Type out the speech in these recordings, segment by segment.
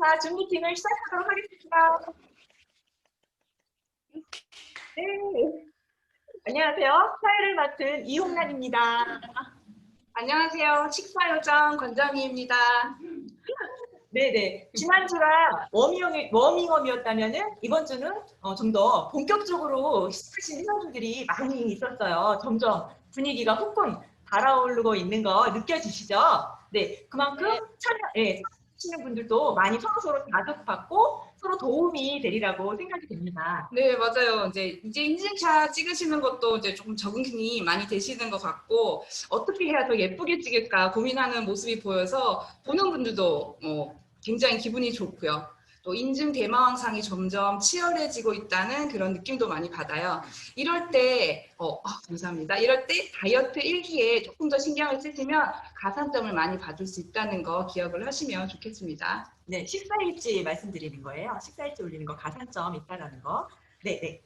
자, 줌 미팅을 시작하도록 하겠습니다. 네. 안녕하세요. 사회를 맡은 이홍란입니다. 안녕하세요. 식사요정 권정희입니다. 네네. 지난주가 워밍업이었다면은 이번 주는 좀 더 본격적으로 시작하신 회원분들이 많이 있었어요. 점점 분위기가 후끈 달아오르고 있는 거 느껴지시죠? 네, 그만큼 참여하시는 분들도 많이 서로 자극받고 서로 도움이 되리라고 생각이 됩니다. 네, 맞아요. 이제 인증샷 찍으시는 것도 이제 조금 적응이 많이 되시는 것 같고, 어떻게 해야 더 예쁘게 찍을까 고민하는 모습이 보여서 보는 분들도 굉장히 기분이 좋고요. 또 인증 대마왕상이 점점 치열해지고 있다는 그런 느낌도 많이 받아요. 이럴 때, 감사합니다. 이럴 때 다이어트 일기에 조금 더 신경을 쓰시면 가산점을 많이 받을 수 있다는 거 기억을 하시면 좋겠습니다. 네, 식사일지 말씀드리는 거예요. 식사일지 올리는 거 가산점 있다라는 거. 네, 네.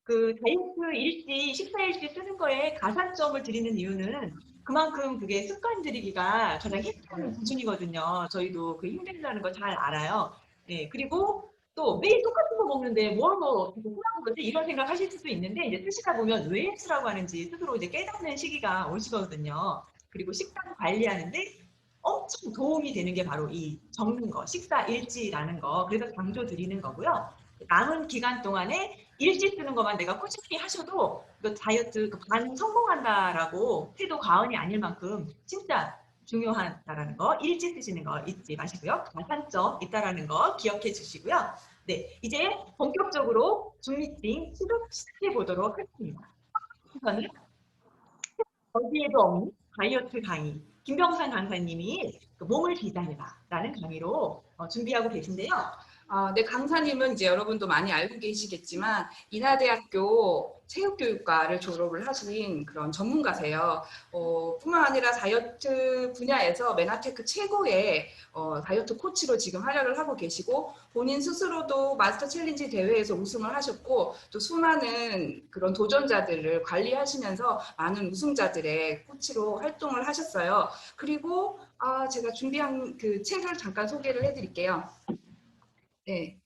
그 다이어트 일지, 식사일지 쓰는 거에 가산점을 드리는 이유는 그만큼 그게 습관 들이기가 가장 힘든 기준이거든요. 저희도 그 힘들다는 걸 잘 알아요. 네, 그리고 또 매일 똑같은 거 먹는데 뭘 어떻게 후회하는 거지? 이런 생각 하실 수도 있는데 이제 쓰시다 보면 왜 쓰라고 하는지 스스로 이제 깨닫는 시기가 오시거든요. 그리고 식단 관리하는데 엄청 도움이 되는 게 바로 이 적는 거, 식사 일지라는 거. 그래서 강조 드리는 거고요. 남은 기간 동안에 일지 쓰는 것만 내가 꾸준히 하셔도 그 다이어트 반 성공한다라고 해도 과언이 아닐 만큼 진짜 중요하다라는 거, 일지 쓰시는 거 잊지 마시고요. 가산점 있다라는 거 기억해 주시고요. 네, 이제 본격적으로 줌 미팅 시작해 보도록 하겠습니다. 우선은 어디에도 없는 다이어트 강의, 김병산 강사님이 그 몸을 디자인해라라는 강의로 준비하고 계신데요. 네, 강사님은 이제 여러분도 많이 알고 계시겠지만 인하대학교 체육교육과를 졸업을 하신 그런 전문가세요. 뿐만 아니라 다이어트 분야에서 메나테크 최고의 다이어트 코치로 지금 활약을 하고 계시고 본인 스스로도 마스터 챌린지 대회에서 우승을 하셨고 또 수많은 그런 도전자들을 관리하시면서 많은 우승자들의 코치로 활동을 하셨어요. 그리고 제가 준비한 그 책을 잠깐 소개를 해드릴게요. 네.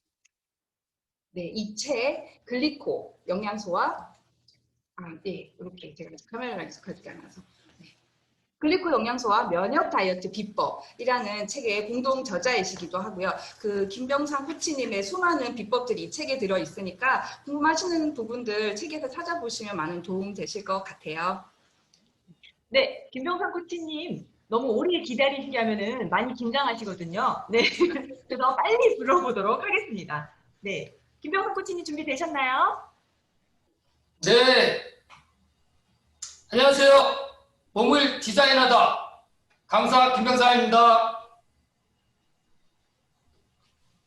네, 이 책 글리코 영양소와 네, 이렇게 제가 카메라랑 익숙하지 않아서 네. 글리코 영양소와 면역 다이어트 비법이라는 책의 공동 저자이시기도 하고요. 그 김병상 코치님의 수많은 비법들이 이 책에 들어 있으니까 궁금하시는 부분들 책에서 찾아보시면 많은 도움 되실 것 같아요. 네, 김병상 코치님 너무 오래 기다리시게 하면은 많이 긴장하시거든요. 네, 그래서 빨리 불러보도록 하겠습니다. 네, 김병상 코치님 준비되셨나요? 네, 안녕하세요. 몸을 디자인하다 강사 김병상입니다.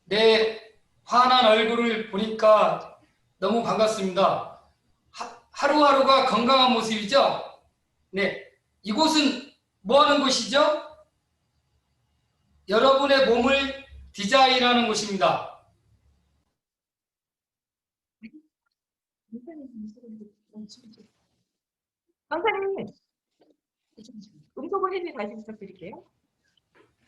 네, 환한 얼굴을 보니까 너무 반갑습니다. 하루하루가 건강한 모습이죠? 네, 이곳은 뭐 하는 곳이죠? 여러분의 몸을 디자인하는 곳입니다. 강사님, 음소거 해지 다시 부탁드릴게요.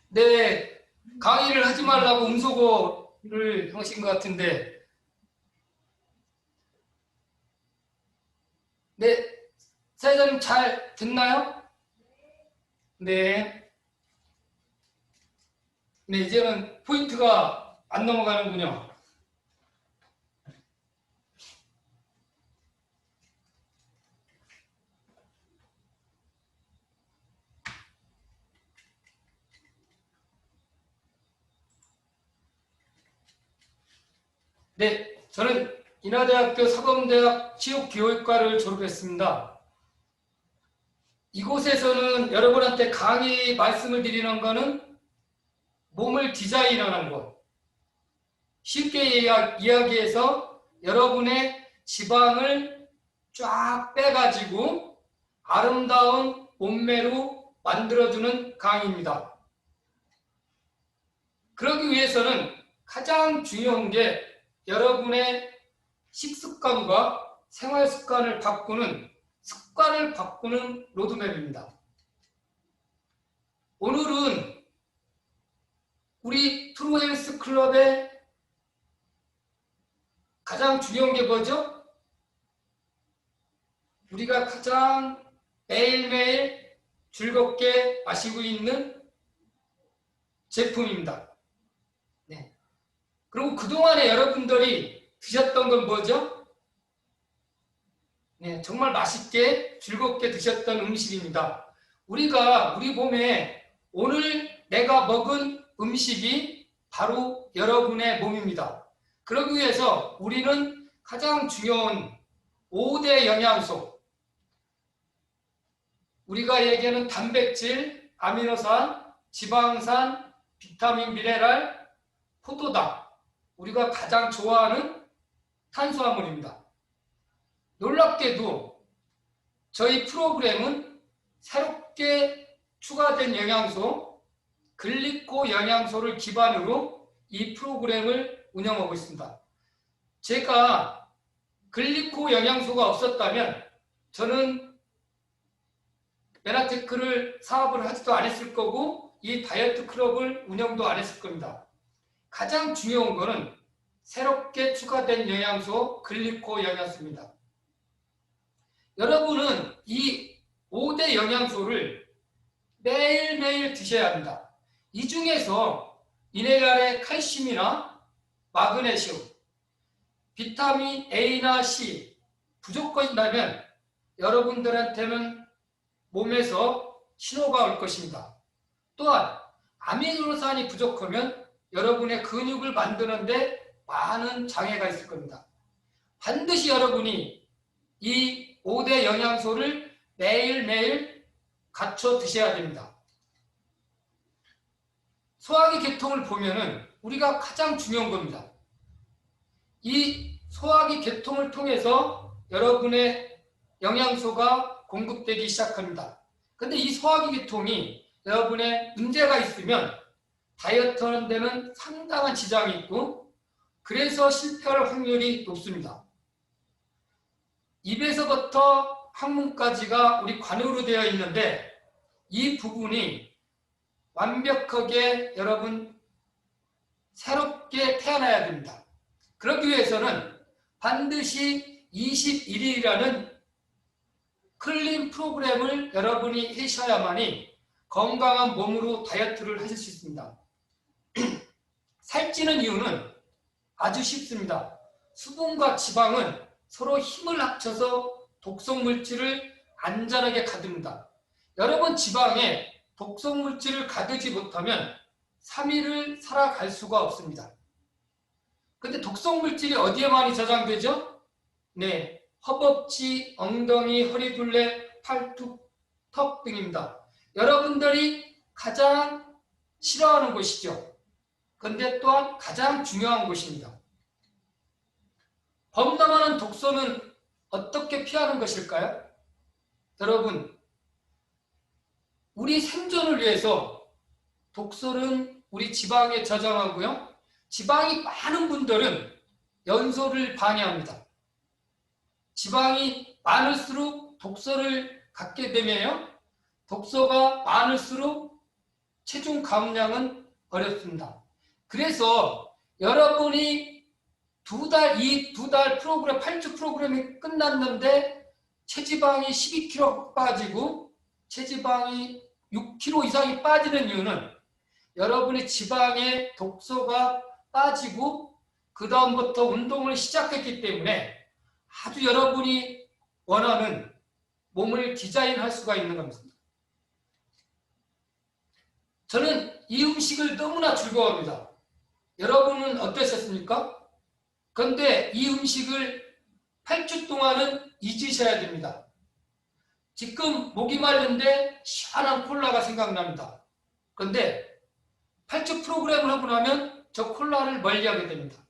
네, 강의를 하지 말라고 음소거를 하신 것 같은데 네, 사회자님 잘 듣나요? 네. 네, 이제는 포인트가 안 넘어가는군요. 네, 저는 인하대학교 사범대학 체육교육과를 졸업했습니다. 이곳에서는 여러분한테 강의 말씀을 드리는 것은 몸을 디자인하는 것. 쉽게 이야기해서 여러분의 지방을 쫙 빼가지고 아름다운 몸매로 만들어주는 강의입니다. 그러기 위해서는 가장 중요한 게 여러분의 식습관과 생활습관을 바꾸는 로드맵입니다. 오늘은 우리 트루헬스 클럽의 가장 중요한 게 뭐죠? 우리가 가장 매일매일 즐겁게 마시고 있는 제품입니다. 네. 그리고 그동안에 여러분들이 드셨던 건 뭐죠? 네, 정말 맛있게 즐겁게 드셨던 음식입니다. 우리가 우리 몸에 오늘 내가 먹은 음식이 바로 여러분의 몸입니다. 그러기 위해서 우리는 가장 중요한 5대 영양소, 우리가 얘기하는 단백질, 아미노산, 지방산, 비타민, 미네랄, 포도당, 우리가 가장 좋아하는 탄수화물입니다. 놀랍게도 저희 프로그램은 새롭게 추가된 영양소, 글리코 영양소를 기반으로 이 프로그램을 운영하고 있습니다. 제가 글리코 영양소가 없었다면 저는 메나테크를 사업을 하지도 않았을 거고 이 다이어트 클럽을 운영도 안 했을 겁니다. 가장 중요한 거는 새롭게 추가된 영양소 글리코 영양소입니다. 여러분은 이 5대 영양소를 매일매일 드셔야 합니다. 이 중에서 미네랄의 칼슘이나 마그네슘, 비타민 A나 C 부족하다면 여러분들한테는 몸에서 신호가 올 것입니다. 또한 아미노산이 부족하면 여러분의 근육을 만드는데 많은 장애가 있을 겁니다. 반드시 여러분이 이 5대 영양소를 매일매일 갖춰 드셔야 됩니다. 소화기 계통을 보면은 우리가 가장 중요한 겁니다. 이 소화기 계통을 통해서 여러분의 영양소가 공급되기 시작합니다. 근데 이 소화기 계통이 여러분의 문제가 있으면 다이어트 하는 데는 상당한 지장이 있고 그래서 실패할 확률이 높습니다. 입에서부터 항문까지가 우리 관으로 되어 있는데 이 부분이 완벽하게 여러분 새롭게 태어나야 됩니다. 그러기 위해서는 반드시 21일이라는 클린 프로그램을 여러분이 하셔야만이 건강한 몸으로 다이어트를 하실 수 있습니다. 살찌는 이유는 아주 쉽습니다. 수분과 지방은 서로 힘을 합쳐서 독성 물질을 안전하게 가둡니다. 여러분 지방에 독성 물질을 가두지 못하면 3일을 살아갈 수가 없습니다. 근데 독성 물질이 어디에 많이 저장되죠? 네, 허벅지, 엉덩이, 허리둘레, 팔뚝, 턱 등입니다. 여러분들이 가장 싫어하는 곳이죠. 근데 또한 가장 중요한 곳입니다. 범람하는 독소는 어떻게 피하는 것일까요? 여러분, 우리 생존을 위해서 독소는 우리 지방에 저장하고요. 지방이 많은 분들은 연소를 방해합니다. 지방이 많을수록 독소를 갖게 되면요. 독소가 많을수록 체중 감량은 어렵습니다. 그래서 여러분이 이 두 달 프로그램, 8주 프로그램이 끝났는데 체지방이 12kg 빠지고 체지방이 6kg 이상이 빠지는 이유는 여러분의 지방에 독소가 빠지고 그 다음부터 운동을 시작했기 때문에 아주 여러분이 원하는 몸을 디자인할 수가 있는 겁니다. 저는 이 음식을 너무나 즐거워합니다. 여러분은 어떠셨습니까? 그런데 이 음식을 8주 동안은 잊으셔야 됩니다. 지금 목이 마른데 시원한 콜라가 생각납니다. 그런데 8주 프로그램을 하고 나면 저 콜라를 멀리하게 됩니다.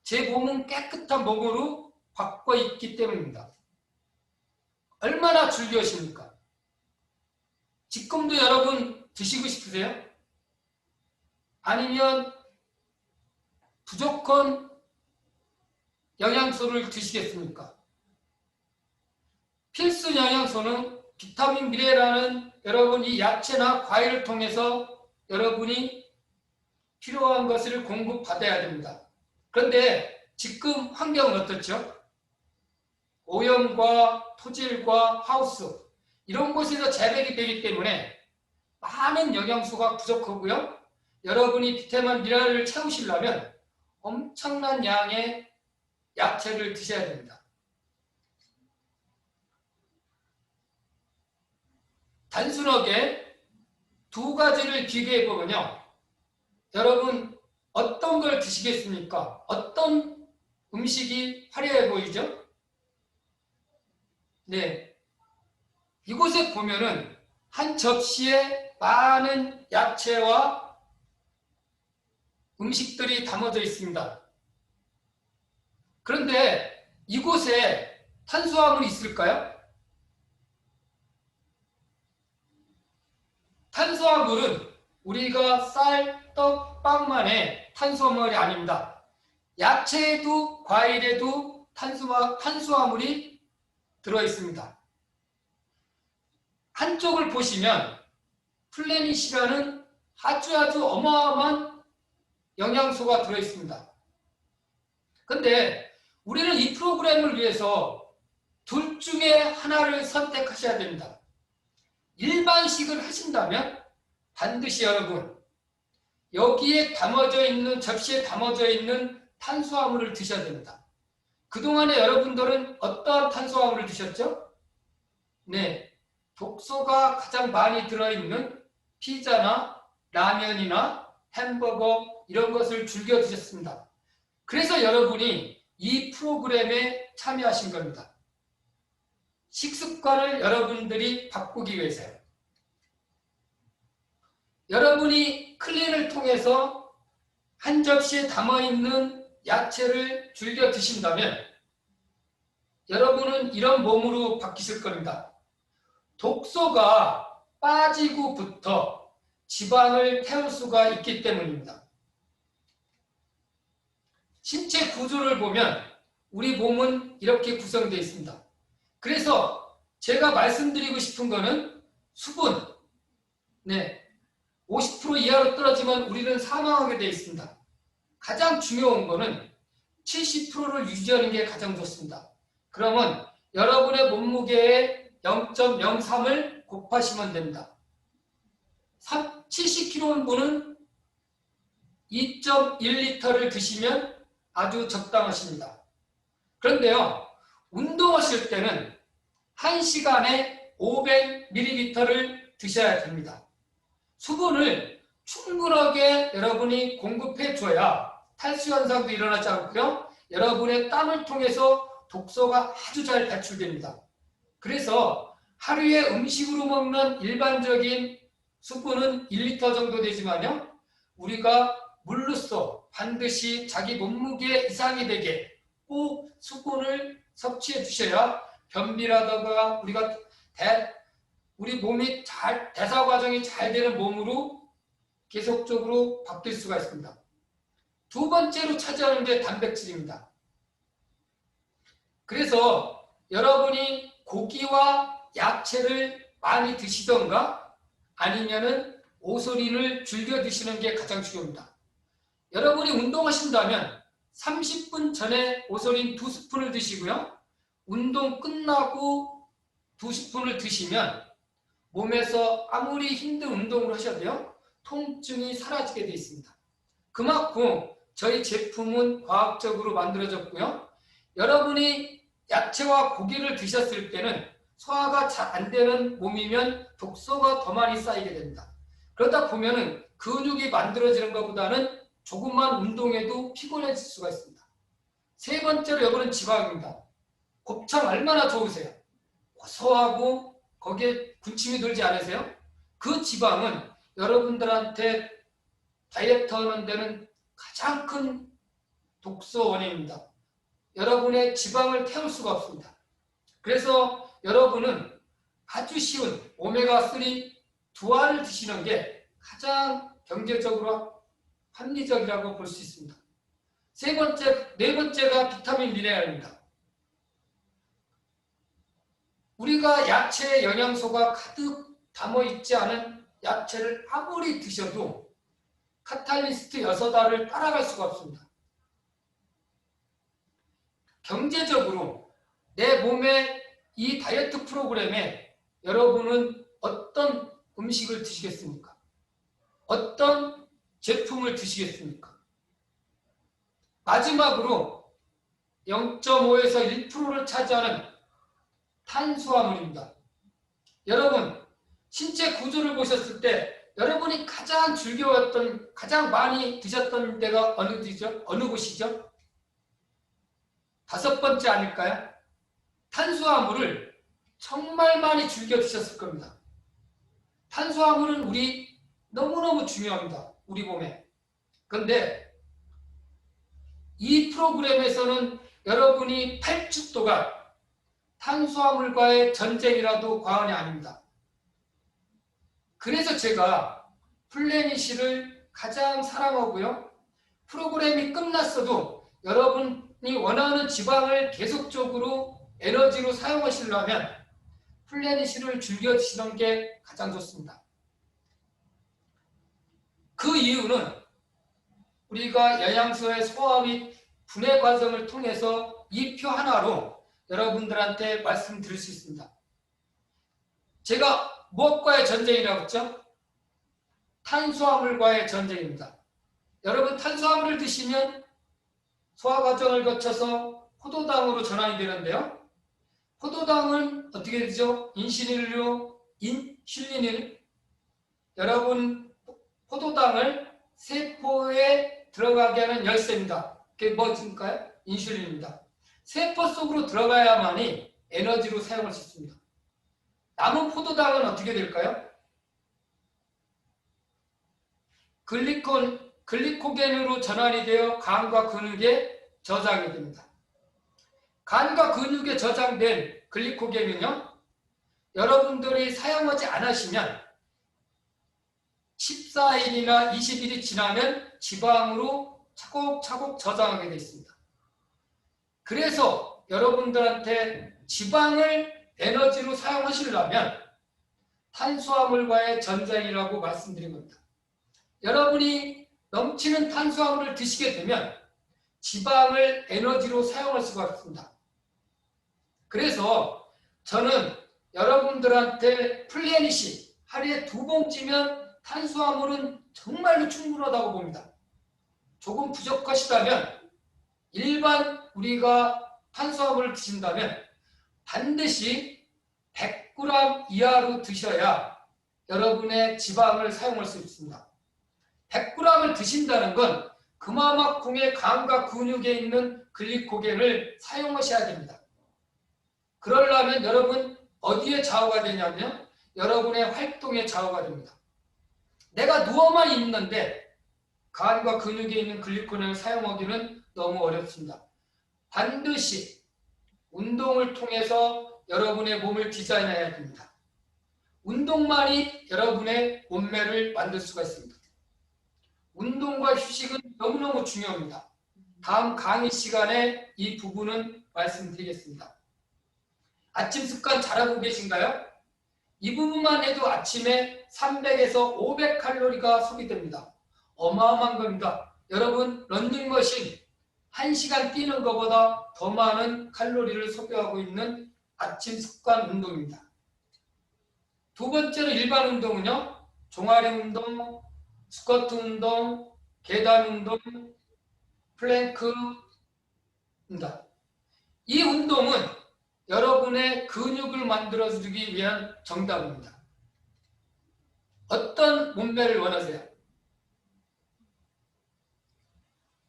제 몸은 깨끗한 몸으로 바꿔 있기 때문입니다. 얼마나 즐거우십니까? 지금도 여러분 드시고 싶으세요? 아니면 부족한 영양소를 드시겠습니까? 필수 영양소는 비타민, 미네랄은 여러분 이 야채나 과일을 통해서 여러분이 필요한 것을 공급받아야 됩니다. 그런데 지금 환경은 어떻죠? 오염과 토질과 하우스 이런 곳에서 재배가 되기 때문에 많은 영양소가 부족하고요. 여러분이 비타민 미네랄을 채우시려면 엄청난 양의 야채를 드셔야 됩니다. 단순하게 두 가지를 비교해 보면요. 여러분 어떤 걸 드시겠습니까? 어떤 음식이 화려해 보이죠? 네. 이곳에 보면은 한 접시에 많은 야채와 음식들이 담아져 있습니다. 그런데 이곳에 탄수화물이 있을까요? 탄수화물은 우리가 쌀, 떡, 빵만의 탄수화물이 아닙니다. 야채에도 과일에도 탄수화물이 들어있습니다. 한쪽을 보시면 플래닛이라는 아주 어마어마한 영양소가 들어있습니다. 그런데 우리는 이 프로그램을 위해서 둘 중에 하나를 선택하셔야 됩니다. 일반식을 하신다면 반드시 여러분 여기에 담아져 있는 접시에 담아져 있는 탄수화물을 드셔야 됩니다. 그동안에 여러분들은 어떠한 탄수화물을 드셨죠? 네, 독소가 가장 많이 들어있는 피자나 라면이나 햄버거 이런 것을 즐겨 드셨습니다. 그래서 여러분이 이 프로그램에 참여하신 겁니다. 식습관을 여러분들이 바꾸기 위해서요. 여러분이 클린을 통해서 한 접시에 담아있는 야채를 즐겨 드신다면 여러분은 이런 몸으로 바뀌실 겁니다. 독소가 빠지고부터 지방을 태울 수가 있기 때문입니다. 신체 구조를 보면 우리 몸은 이렇게 구성되어 있습니다. 그래서 제가 말씀드리고 싶은 거는 수분, 네, 50% 이하로 떨어지면 우리는 사망하게 되어 있습니다. 가장 중요한 거는 70%를 유지하는 게 가장 좋습니다. 그러면 여러분의 몸무게의 0.03을 곱하시면 됩니다. 70kg 분은 2.1리터를 드시면 아주 적당하십니다. 그런데요, 운동하실 때는 1시간에 500ml를 드셔야 됩니다. 수분을 충분하게 여러분이 공급해 줘야 탈수 현상도 일어나지 않고요. 여러분의 땀을 통해서 독소가 아주 잘 배출됩니다. 그래서 하루에 음식으로 먹는 일반적인 수분은 1리터 정도 되지만요. 우리가 물로써 반드시 자기 몸무게 이상이 되게 꼭 수분을 섭취해 주셔야 변비라든가 우리 몸이 대사 과정이 잘 되는 몸으로 계속적으로 바뀔 수가 있습니다. 두 번째로 차지하는 게 단백질입니다. 그래서 여러분이 고기와 야채를 많이 드시던가 아니면은 오소린을 즐겨 드시는 게 가장 중요합니다. 여러분이 운동하신다면 30분 전에 오소린 2스푼을 드시고요. 운동 끝나고 2스푼을 드시면 몸에서 아무리 힘든 운동을 하셔도요. 통증이 사라지게 되어 있습니다. 그만큼 저희 제품은 과학적으로 만들어졌고요. 여러분이 야채와 고기를 드셨을 때는 소화가 잘 안 되는 몸이면 독소가 더 많이 쌓이게 됩니다. 그러다 보면은 근육이 만들어지는 것보다는 조금만 운동해도 피곤해질 수가 있습니다. 세 번째로 여러분은 지방입니다. 곱창 얼마나 좋으세요? 고소하고 거기에 군침이 돌지 않으세요? 그 지방은 여러분들한테 다이어트 하는 데는 가장 큰 독소 원인입니다. 여러분의 지방을 태울 수가 없습니다. 그래서 여러분은 아주 쉬운 오메가3 두 알을 드시는 게 가장 경제적으로 합리적이라고 볼 수 있습니다. 네 번째가 비타민 미네랄입니다. 우리가 야채에 영양소가 가득 담아있지 않은 야채를 아무리 드셔도 카탈리스트 6알을 따라갈 수가 없습니다. 경제적으로 내 몸에 이 다이어트 프로그램에 여러분은 어떤 음식을 드시겠습니까? 어떤 제품을 드시겠습니까? 마지막으로 0.5에서 1%를 차지하는 탄수화물입니다. 여러분, 신체 구조를 보셨을 때 여러분이 가장 즐겨왔던, 가장 많이 드셨던 데가 어느 곳이죠? 5번째 아닐까요? 탄수화물을 정말 많이 즐겨 드셨을 겁니다. 탄수화물은 우리 너무너무 중요합니다. 우리 몸에. 그런데 이 프로그램에서는 여러분이 8주 동안 탄수화물과의 전쟁이라도 과언이 아닙니다. 그래서 제가 플래닛을 가장 사랑하고요. 프로그램이 끝났어도 여러분이 원하는 지방을 계속적으로 에너지로 사용하시려면 플래닛을 즐겨 드시는 게 가장 좋습니다. 그 이유는 우리가 영양소의 소화 및 분해 과정을 통해서 이 표 하나로 여러분들한테 말씀드릴 수 있습니다. 제가 무엇과의 전쟁이라고 했죠? 탄수화물과의 전쟁입니다. 여러분, 탄수화물을 드시면 소화 과정을 거쳐서 포도당으로 전환이 되는데요. 포도당은 어떻게 되죠? 인슐린을 여러분, 포도당을 세포에 들어가게 하는 열쇠입니다. 그게 뭐일까요? 인슐린입니다. 세포 속으로 들어가야만이 에너지로 사용할 수 있습니다. 남은 포도당은 어떻게 될까요? 글리코겐으로 전환이 되어 간과 근육에 저장이 됩니다. 간과 근육에 저장된 글리코겐은요, 여러분들이 사용하지 않으시면 14일이나 20일이 지나면 지방으로 차곡차곡 저장하게 되어 있습니다. 그래서 여러분들한테 지방을 에너지로 사용하시려면 탄수화물과의 전쟁이라고 말씀드린 겁니다. 여러분이 넘치는 탄수화물을 드시게 되면 지방을 에너지로 사용할 수가 없습니다. 그래서 저는 여러분들한테 플래닛이 하루에 2봉지면 탄수화물은 정말로 충분하다고 봅니다. 조금 부족하시다면 일반 우리가 탄수화물을 드신다면 반드시 100g 이하로 드셔야 여러분의 지방을 사용할 수 있습니다. 100g을 드신다는 건 그만큼의 간과 근육에 있는 글리코겐을 사용하셔야 됩니다. 그러려면 여러분 어디에 좌우가 되냐면 여러분의 활동에 좌우가 됩니다. 내가 누워만 있는데 간과 근육에 있는 글리코겐을 사용하기는 너무 어렵습니다. 반드시 운동을 통해서 여러분의 몸을 디자인해야 됩니다. 운동만이 여러분의 몸매를 만들 수가 있습니다. 운동과 휴식은 너무너무 중요합니다. 다음 강의 시간에 이 부분은 말씀드리겠습니다. 아침 습관 잘하고 계신가요? 이 부분만 해도 아침에 300에서 500칼로리가 소비됩니다. 어마어마한 겁니다. 여러분, 런닝머신 1시간 뛰는 것보다 더 많은 칼로리를 소비하고 있는 아침 습관 운동입니다. 두 번째로 일반 운동은요. 종아리 운동, 스쿼트 운동, 계단 운동, 플랭크입니다. 이 운동은 여러분의 근육을 만들어주기 위한 정답입니다. 어떤 몸매를 원하세요?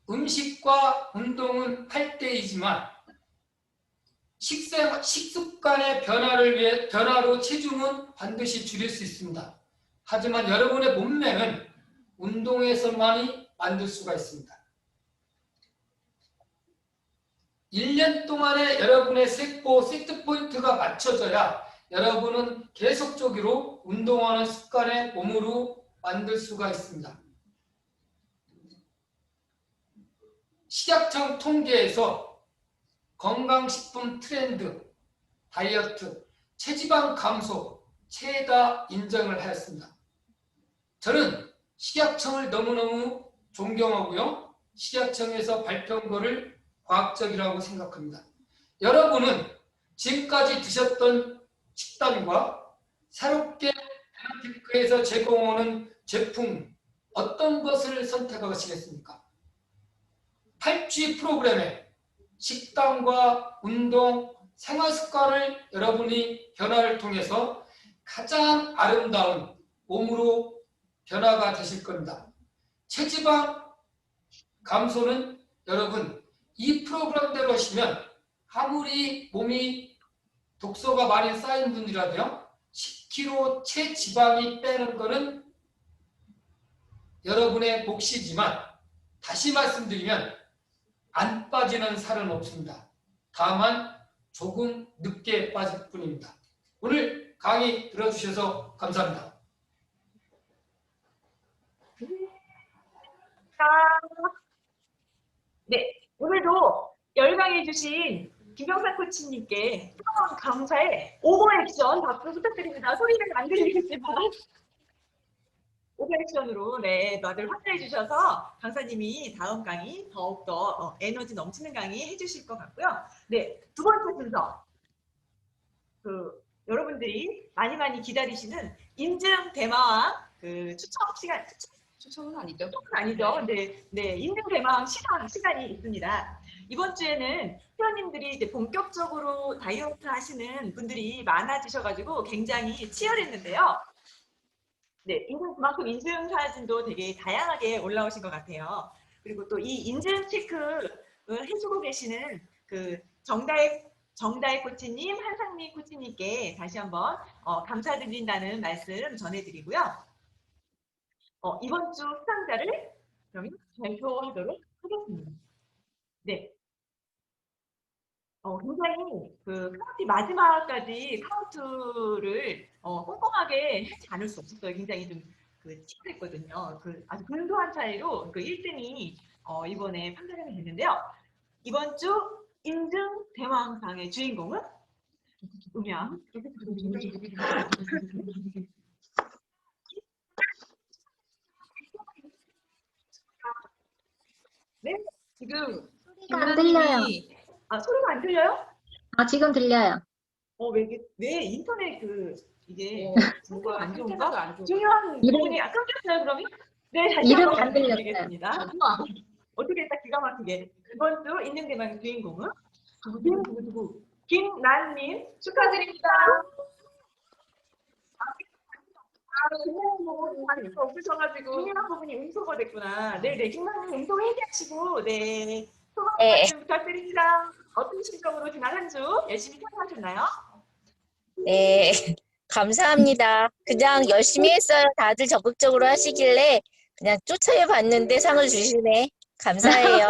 음식과 운동은 8대이지만 식습관의 변화로 체중은 반드시 줄일 수 있습니다. 하지만 여러분의 몸매는 운동에서만이 만들 수가 있습니다. 1년 동안에 여러분의 세트 포인트가 맞춰져야 여러분은 계속적으로 운동하는 습관의 몸으로 만들 수가 있습니다. 식약청 통계에서 건강식품 트렌드, 다이어트, 체지방 감소 최다 인정을 하였습니다. 저는 식약청을 너무너무 존경하고요. 식약청에서 발표한 거를 과학적이라고 생각합니다. 여러분은 지금까지 드셨던 식단과 새롭게 베너피크에서 제공하는 제품 어떤 것을 선택하시겠습니까? 8G 프로그램에 식단과 운동, 생활 습관을 여러분이 변화를 통해서 가장 아름다운 몸으로 변화가 되실 겁니다. 체지방 감소는 여러분 이 프로그램대로 하시면 아무리 몸이 독소가 많이 쌓인 분이라도요 10kg 체지방이 빼는 거는 여러분의 몫이지만 다시 말씀드리면 안 빠지는 살은 없습니다. 다만 조금 늦게 빠질 뿐입니다. 오늘 강의 들어주셔서 감사합니다. 네, 오늘도 열강해주신 김병산 코치님께 뜨거운 감사의 오버액션 박수 부탁드립니다. 소리는 안 들리겠지만 오버액션으로 네, 다들 환대해 주셔서 강사님이 다음 강의 더욱더 에너지 넘치는 강의 해주실 것 같고요. 네, 두 번째 순서 여러분들이 많이 기다리시는 인증 대마왕 추첨 시간 추천은 아니죠? 아니죠. 네, 인증 대망 시간이 있습니다. 이번 주에는 회원님들이 이제 본격적으로 다이어트 하시는 분들이 많아지셔가지고 굉장히 치열했는데요. 네, 그만큼 인증 사진도 되게 다양하게 올라오신 것 같아요. 그리고 또 이 인증 체크를 해주고 계시는 정다혜 코치님, 한상미 코치님께 다시 한번 감사드린다는 말씀 전해드리고요. 이번 주 수상자를 그러면 발표하도록 하겠습니다. 네. 굉장히 카운트 마지막까지 카운트를 꼼꼼하게 하지 않을 수 없었어요. 굉장히 좀 치열했거든요. 아주 근소한 차이로 1등이 이번에 판정이 됐는데요. 이번 주 인증 대왕상의 주인공은 음양. 네, 지금 소리가 안 들려요. 소리가 안 들려요? 지금 들려요. 왜 인터넷 이게 뭐가 안 좋은가? 상태가 안 좋은가? 중요한 이름- 부분이 끊겼어요, 그러면? 네, 다시 이름 한번 안 들렸어요. 말씀드리겠습니다. 어떻게 딱 기가 막히게. 이번 주 인증 대망의 주인공은 누구? 김난님 축하드립니다. 없으셔가지고 중요한 부분이 음소거 됐구나. 네네, 김난님 음소 해제하시고 네 소감 말씀 부탁드립니다. 어떤 심정으로 지난 한 주 열심히 참여하셨나요? 네, 감사합니다. 그냥 열심히 했어요. 다들 적극적으로 하시길래 그냥 쫓아해 봤는데 상을 주시네. 감사해요.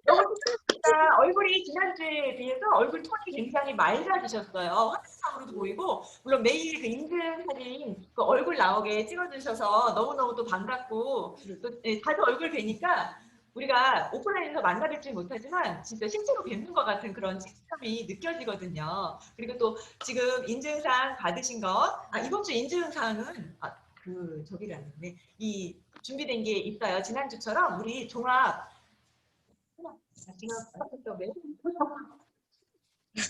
너무 좋습니다. 얼굴이 지난주에 비해서 얼굴 톤이 굉장히 맑아지셨어요. 화면상으로도 보이고 물론 매일 인증 사진 얼굴 나오게 찍어주셔서 너무너무 또 반갑고 또 다들 얼굴 뵈니까 우리가 오프라인에서 만나뵙지 못하지만 진짜 실제로 뵙는 것 같은 그런 친밀감이 느껴지거든요. 그리고 또 지금 인증상 받으신 것, 이번 주 인증상은 저기를 안 했네. 이 준비된 게 있어요. 지난주처럼 우리 종합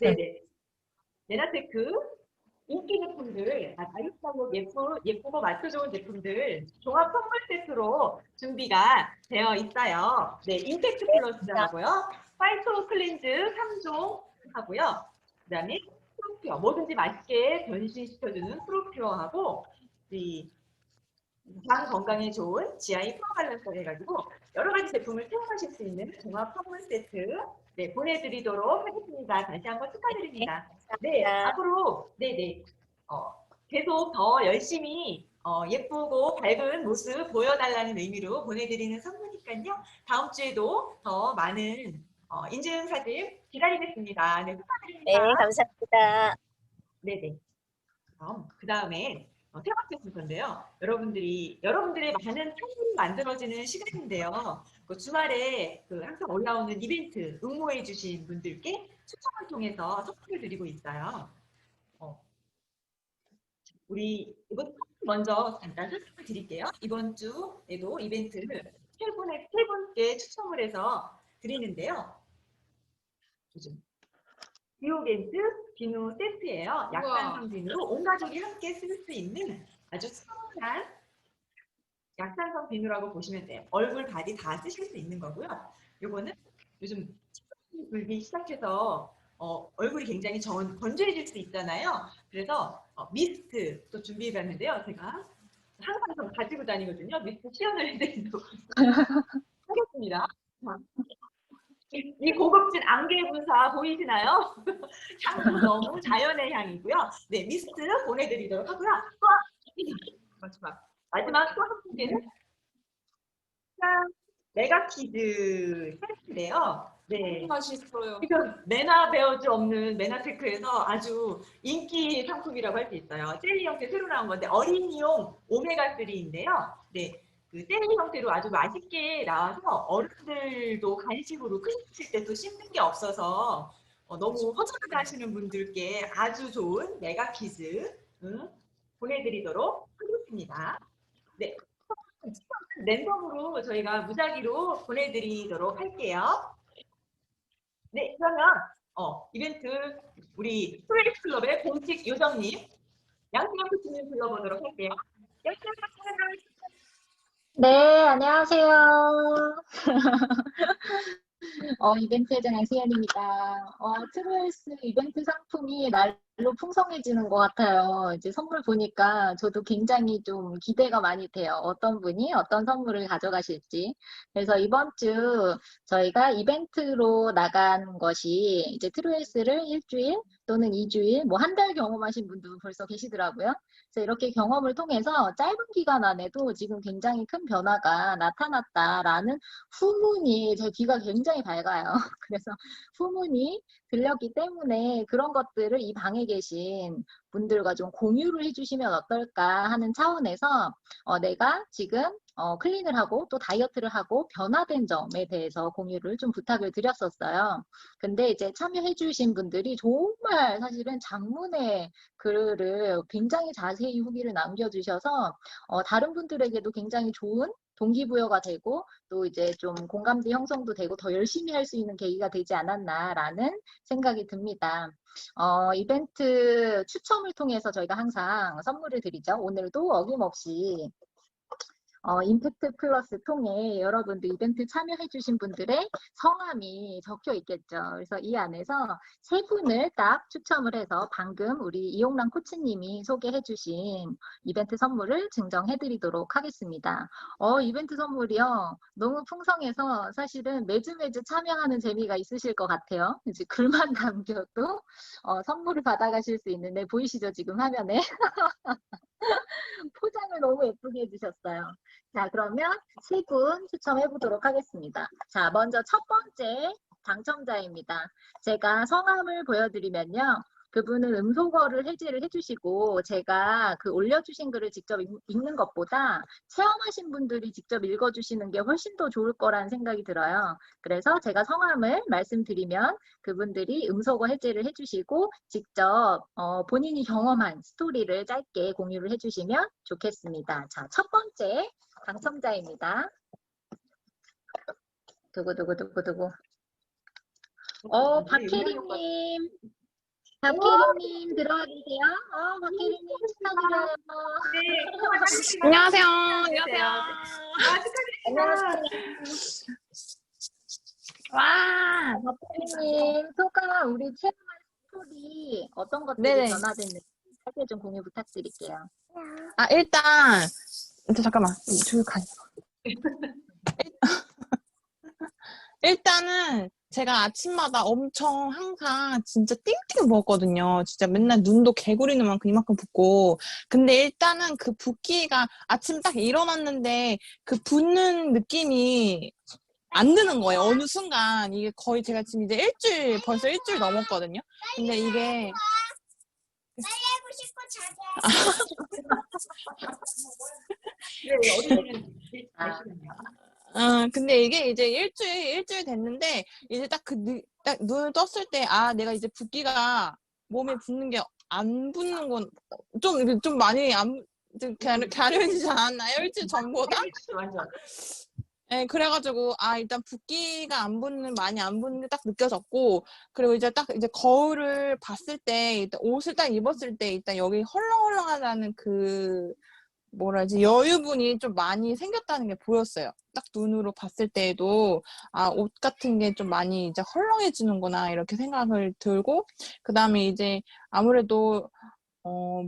네네. 네나테크 인기 제품들, 다이어트하고 예쁘고 맛도 좋은 제품들 종합 선물 세트로 준비가 되어 있어요. 네, 임팩트 플러스하고요. 파이토 클렌즈 3종 하고요. 그다음에 프로퓨어, 뭐든지 맛있게 변신시켜주는 프로퓨어하고 장 건강에 좋은 GI 프로밸런서 해가지고 여러 가지 제품을 사용하실 수 있는 종합 선물 세트 보내드리도록 하겠습니다. 다시 한번 축하드립니다. 네, 앞으로 계속 더 열심히 예쁘고 밝은 모습 보여달라는 의미로 보내드리는 선물이니까요. 다음 주에도 더 많은 인증 사진 기다리겠습니다. 네, 축하드립니다. 네, 감사합니다. 네네. 그 다음에 세 번째 순서인데요. 여러분들의 많은 참여로 만들어지는 시간인데요. 주말에 항상 올라오는 이벤트 응모해 주신 분들께 추첨을 통해서 선물을 드리고 있어요. 우리 이번 먼저 잠깐 설명을 드릴게요. 이번 주에도 이벤트를 세 분께 추첨을 해서 드리는데요. 요즘 디오겐즈 비누 세트예요. 약산성 비누로 온 가족이 함께 쓸 수 있는 아주 순한 약산성 비누라고 보시면 돼요. 얼굴, 바디 다 쓰실 수 있는 거고요. 요거는 요즘 치근이 불기 시작해서 얼굴이 굉장히 건조해질 수 있잖아요. 그래서 미스트 또 준비해봤는데요. 제가 항상 가지고 다니거든요. 미스트 시연을 해드리도록 하겠습니다. 이 고급진 안개 분사 보이시나요? 향도 너무 자연의 향이고요. 네, 미스트 보내드리도록 하고요. 마지막 또 한 분께는 메가키즈 세트인데요. 네. 맛있어요. 지금 메나 베어즈 없는 메나테크에서 아주 인기 상품이라고 할 수 있어요. 젤리 형태 새로 나온 건데 어린이용 오메가3인데요. 네. 그 젤리 형태로 아주 맛있게 나와서 어른들도 간식으로 크실 때 또 씹는 게 없어서 너무 허전하게 하시는 분들께 아주 좋은 메가키즈 보내드리도록 하겠습니다. 네. 랜덤으로 저희가 무작위로 보내드리도록 할게요. 네, 그러면 이벤트 우리 프레이스 클럽의 공식 요정님 양승현 코치님 불러보도록 할게요. 네, 안녕하세요. 이벤트 회장 양수연입니다. 트루헬스 이벤트 상품이 날로 풍성해지는 것 같아요. 이제 선물 보니까 저도 굉장히 좀 기대가 많이 돼요. 어떤 분이 어떤 선물을 가져가실지. 그래서 이번 주 저희가 이벤트로 나간 것이 이제 트루헬스를 일주일 또는 2주일, 뭐 한 달 경험하신 분도 벌써 계시더라고요. 그래서 이렇게 경험을 통해서 짧은 기간 안에도 지금 굉장히 큰 변화가 나타났다라는 후문이 제 귀가 굉장히 밝아요. 그래서 후문이 들렸기 때문에 그런 것들을 이 방에 계신 분들과 좀 공유를 해주시면 어떨까 하는 차원에서 내가 지금 클린을 하고 또 다이어트를 하고 변화된 점에 대해서 공유를 좀 부탁을 드렸었어요. 근데 이제 참여해주신 분들이 정말 사실은 장문의 글을 굉장히 자세히 후기를 남겨주셔서 다른 분들에게도 굉장히 좋은 동기부여가 되고 또 이제 좀 공감대 형성도 되고 더 열심히 할 수 있는 계기가 되지 않았나라는 생각이 듭니다. 이벤트 추첨을 통해서 저희가 항상 선물을 드리죠. 오늘도 어김없이 임팩트 플러스 통해 여러분들 이벤트 참여해주신 분들의 성함이 적혀 있겠죠. 그래서 이 안에서 세 분을 딱 추첨을 해서 방금 우리 이용란 코치님이 소개해주신 이벤트 선물을 증정해드리도록 하겠습니다. 이벤트 선물이요. 너무 풍성해서 사실은 매주 참여하는 재미가 있으실 것 같아요. 이제 글만 남겨도 선물을 받아가실 수 있는데 보이시죠? 지금 화면에. 포장을 너무 예쁘게 해주셨어요. 자, 그러면 세 분 추첨해 보도록 하겠습니다. 자, 먼저 첫 번째 당첨자입니다. 제가 성함을 보여드리면요. 그분은 음소거를 해지를 해주시고 제가 그 올려주신 글을 직접 읽는 것보다 체험하신 분들이 직접 읽어주시는 게 훨씬 더 좋을 거라는 생각이 들어요. 그래서 제가 성함을 말씀드리면 그분들이 음소거 해지를 해주시고 직접 본인이 경험한 스토리를 짧게 공유를 해주시면 좋겠습니다. 자, 첫 번째 당첨자입니다. 두구두구두구두구. 박혜림님. 박혜림님 들어와 계세요? 박혜림님 축하드려요. 네, 안녕하세요. 안녕하세요. 축하드립니다. 와. 박혜림님 소감 우리 체험한 스토리 어떤 것들이 네네. 변화됐는지 짧게 좀 공유 부탁드릴게요. 일단 잠깐만. 저기 가. 일단은 제가 아침마다 엄청 항상 진짜 띵띵 부었거든요. 진짜 맨날 눈도 개구리 눈만큼 이만큼 붓고. 근데 일단은 그 붓기가 아침 딱 일어났는데 그 붓는 느낌이 안 드는 거예요. 어느 순간. 이게 거의 제가 지금 이제 벌써 일주일 넘었거든요. 근데 이게 네, 어린이는 근데 이게 이제 일주일 됐는데, 이제 딱 눈을 떴을 때, 내가 이제 붓기가 몸에 붓는 게 안 붙는 건 좀 많이 좀 갸름해지지 않았나요? 일주일 전보다? 완전. 네, 그래가지고 일단 붓기가 많이 안 붙는 게 딱 느껴졌고, 그리고 이제 딱 이제 거울을 봤을 때 일단 옷을 딱 입었을 때 일단 여기 헐렁헐렁하다는 그 뭐라지 여유분이 좀 많이 생겼다는 게 보였어요. 딱 눈으로 봤을 때에도 옷 같은 게 좀 많이 이제 헐렁해지는구나 이렇게 생각을 들고, 그 다음에 이제 아무래도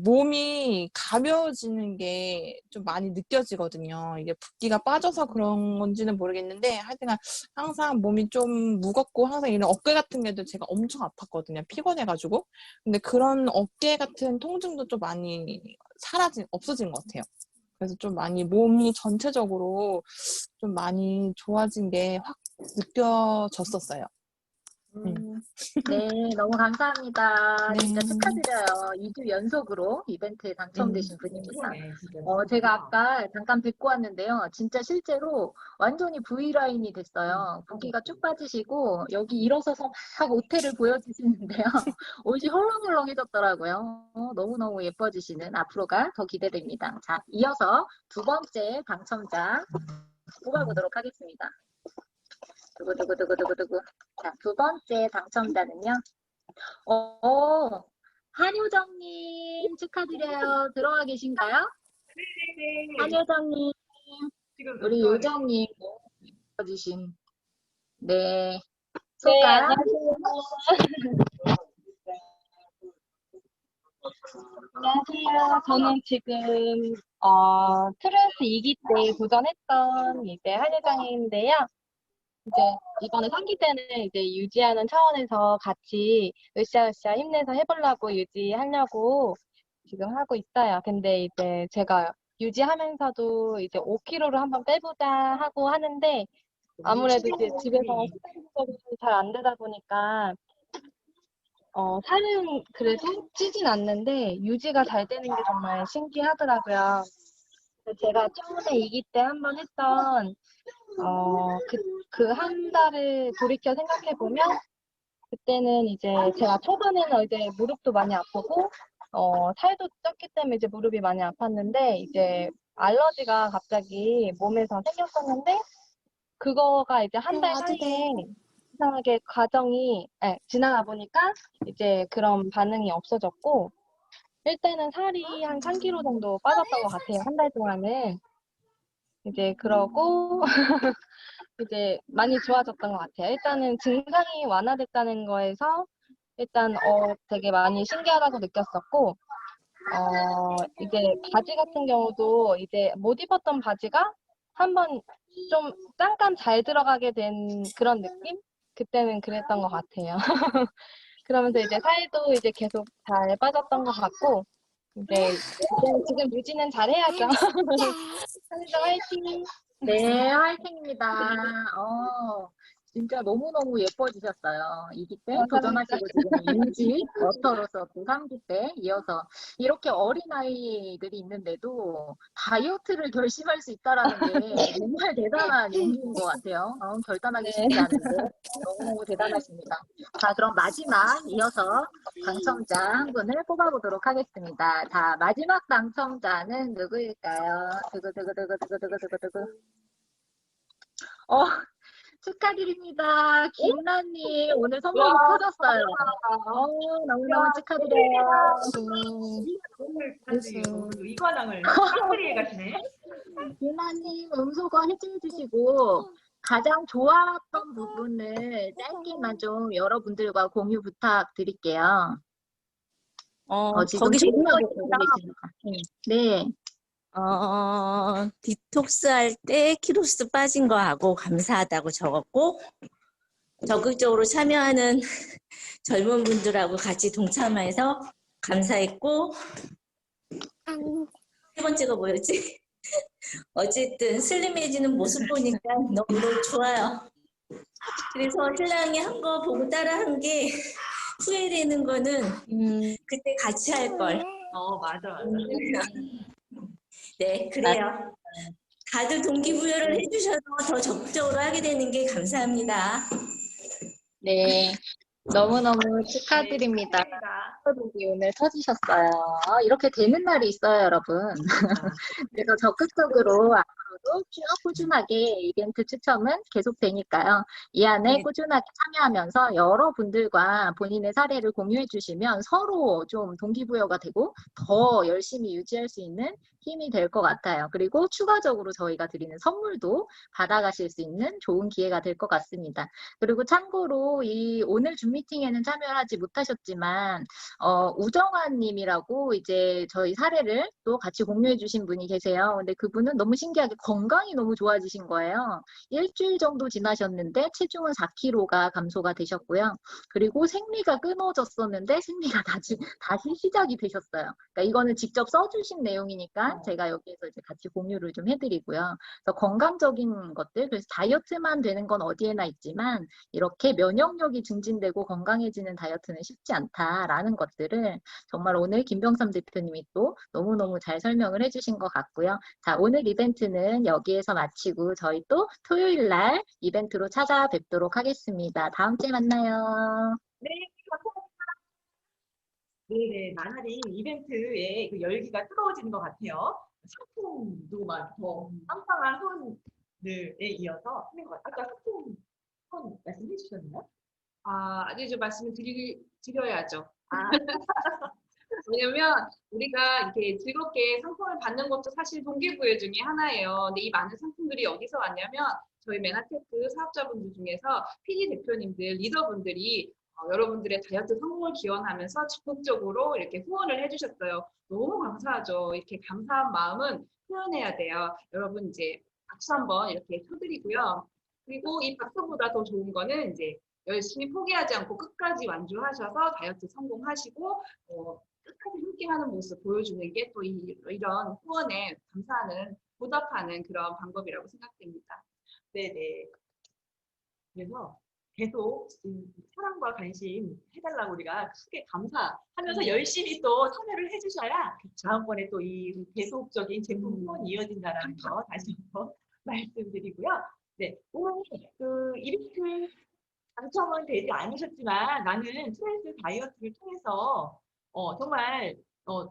몸이 가벼워지는 게 좀 많이 느껴지거든요. 이게 붓기가 빠져서 그런 건지는 모르겠는데, 하여튼 항상 몸이 좀 무겁고, 항상 이런 어깨 같은 게도 제가 엄청 아팠거든요. 피곤해가지고. 근데 그런 어깨 같은 통증도 좀 많이 없어진 것 같아요. 그래서 좀 많이 몸이 전체적으로 좀 많이 좋아진 게 확 느껴졌었어요. 네, 너무 감사합니다. 네. 진짜 축하드려요. 2주 연속으로 이벤트에 당첨되신 분입니다. 네, 진짜. 제가 아까 잠깐 뵙고 왔는데요. 진짜 실제로 완전히 V라인이 됐어요. 붓기가 쭉 빠지시고, 여기 일어서서 막 옷태를 보여주시는데요. 옷이 헐렁헐렁해졌더라고요. 너무너무 예뻐지시는 앞으로가 더 기대됩니다. 자, 이어서 두 번째 당첨자 뽑아보도록 하겠습니다. 두구두구두구두구두구. 자, 두 번째 당첨자는요. 한효정님 축하드려요. 들어와 계신가요? 네. 한효정님, 지금 우리 요정님 너무 예뻐지신. 네. 소감. 안녕하세요. 저는 지금 트랜스 2기 때 도전했던 이제 한예정인데요. 이제 이번에 3기 때는 이제 유지하는 차원에서 같이 으쌰으쌰 힘내서 해보려고 유지하려고 지금 하고 있어요. 근데 이제 제가 유지하면서도 이제 5kg를 한번 빼보자 하고 하는데 아무래도 이제 집에서 식단 조절이 잘 안 되다 보니까 살은 그래도 찌진 않는데 유지가 잘 되는 게 정말 신기하더라고요. 제가 처음에 2기 때 한번 했던 그 한 달을 돌이켜 생각해 보면 그때는 이제 제가 초반에는 이제 무릎도 많이 아프고 살도 쪘기 때문에 이제 무릎이 많이 아팠는데 이제 알러지가 갑자기 몸에서 생겼었는데 그거가 이제 한 달 사이에 이상하게 과정이 지나가 보니까 이제 그런 반응이 없어졌고 일단은 살이 한 3kg 정도 빠졌던 것 같아요. 한 달 동안은. 이제 그러고 이제 많이 좋아졌던 것 같아요. 일단은 증상이 완화됐다는 거에서 일단 되게 많이 신기하다고 느꼈었고 이제 바지 같은 경우도 이제 못 입었던 바지가 한번 좀 잠깐 잘 들어가게 된 그런 느낌? 그때는 그랬던 것 같아요. 그러면서 이제 살도 이제 계속 잘 빠졌던 것 같고 이제 지금 유지는 잘 해야죠. 한혜정 화이팅! 네, 화이팅입니다. 진짜 너무너무 예뻐지셨어요. 2기 때 도전하시고 지금 유지 워터로서 또 3기 때 이어서 이렇게 어린아이들이 있는데도 다이어트를 결심할 수 있다라는 게 정말 대단한 용기인 것 같아요. 결단하기 쉽지 않은데 너무너무 대단하십니다. 자, 그럼 마지막 이어서 당첨자 한 분을 뽑아보도록 하겠습니다. 자, 마지막 당첨자는 누구일까요? 두구두구두구두구두구두구. 축하드립니다. 김란님, 오늘 선물이 터졌어요. 너무너무 축하드려요. 오늘 이관왕을 쌍둥이에 가시네. 김란님, 음소거 해주시고, 가장 좋았던 부분을 짧게만 좀 여러분들과 공유 부탁드릴게요. 지금 거기 질문하고 보고 계십니다. 네. 디톡스 할 때 키로수 빠진 거하고 감사하다고 적었고, 적극적으로 참여하는 젊은 분들하고 같이 동참해서 감사했고, 세 번째가 뭐였지? 어쨌든 슬림해지는 모습 보니까 너무너무 좋아요. 그래서 신랑이 한 거 보고 따라한 게 후회되는 거는 그때 같이 할 걸. 맞아. 네, 그래요. 다들 동기부여를 해주셔서 더 적극적으로 하게 되는 게 감사합니다. 네. 너무너무 축하드립니다. 분이 오늘 터지셨어요. 이렇게 되는 날이 있어요, 여러분. 그래서 적극적으로 앞으로도 쭉 꾸준하게 이벤트 추첨은 계속되니까요. 이 안에 네. 꾸준하게 참여하면서 여러분들과 본인의 사례를 공유해 주시면 서로 좀 동기부여가 되고 더 열심히 유지할 수 있는 힘이 될 것 같아요. 그리고 추가적으로 저희가 드리는 선물도 받아가실 수 있는 좋은 기회가 될 것 같습니다. 그리고 참고로 이 오늘 줌 미팅에는 참여하지 못하셨지만 우정환 님이라고 이제 저희 사례를 또 같이 공유해 주신 분이 계세요. 근데 그분은 너무 신기하게 건강이 너무 좋아지신 거예요. 일주일 정도 지나셨는데 체중은 4kg가 감소가 되셨고요. 그리고 생리가 끊어졌었는데 생리가 다시 시작이 되셨어요. 그러니까 이거는 직접 써주신 내용이니까 제가 여기에서 이제 같이 공유를 좀 해드리고요. 그래서 건강적인 것들, 그래서 다이어트만 되는 건 어디에나 있지만 이렇게 면역력이 증진되고 건강해지는 다이어트는 쉽지 않다라는 것들을 정말 오늘 김병삼 대표님이 또 너무너무 잘 설명을 해주신 것 같고요. 자, 오늘 이벤트는 여기에서 마치고 저희 또 토요일 날 이벤트로 찾아뵙도록 하겠습니다. 다음 주에 만나요. 네, 감사합니다. 네네, 나날이 이벤트의 그 열기가 뜨거워지는 것 같아요. 상품도 막 더 빵빵한 후원들에 이어서 하는 것 같아요. 아까 상품 후원 말씀해 주셨나요? 아주 좀 말씀을 드려야죠. 아, 왜냐면 우리가 이렇게 즐겁게 상품을 받는 것도 사실 동기부여 중에 하나예요. 근데 이 많은 상품들이 어디서 왔냐면 저희 메나테크 사업자분들 중에서 PD 대표님들, 리더분들이 여러분들의 다이어트 성공을 기원하면서 적극적으로 이렇게 후원을 해주셨어요. 너무 감사하죠. 이렇게 감사한 마음은 표현해야 돼요. 여러분 이제 박수 한번 이렇게 쳐드리고요. 그리고 이 박수보다 더 좋은 거는 이제 열심히 포기하지 않고 끝까지 완주하셔서 다이어트 성공하시고 끝까지 함께하는 모습 보여주는 게 또 이런 후원에 감사하는 보답하는 그런 방법이라고 생각됩니다. 네네. 그래서 계속 사랑과 관심 해달라고 우리가 크게 감사하면서 열심히 또 참여를 해주셔야 다음번에 또 이 계속적인 제품 후원이 이어진다는 거 다시 한번 말씀드리고요. 네, 오늘 그 이벤트 당첨은 되지 않으셨지만 나는 트랜스 다이어트를 통해서 정말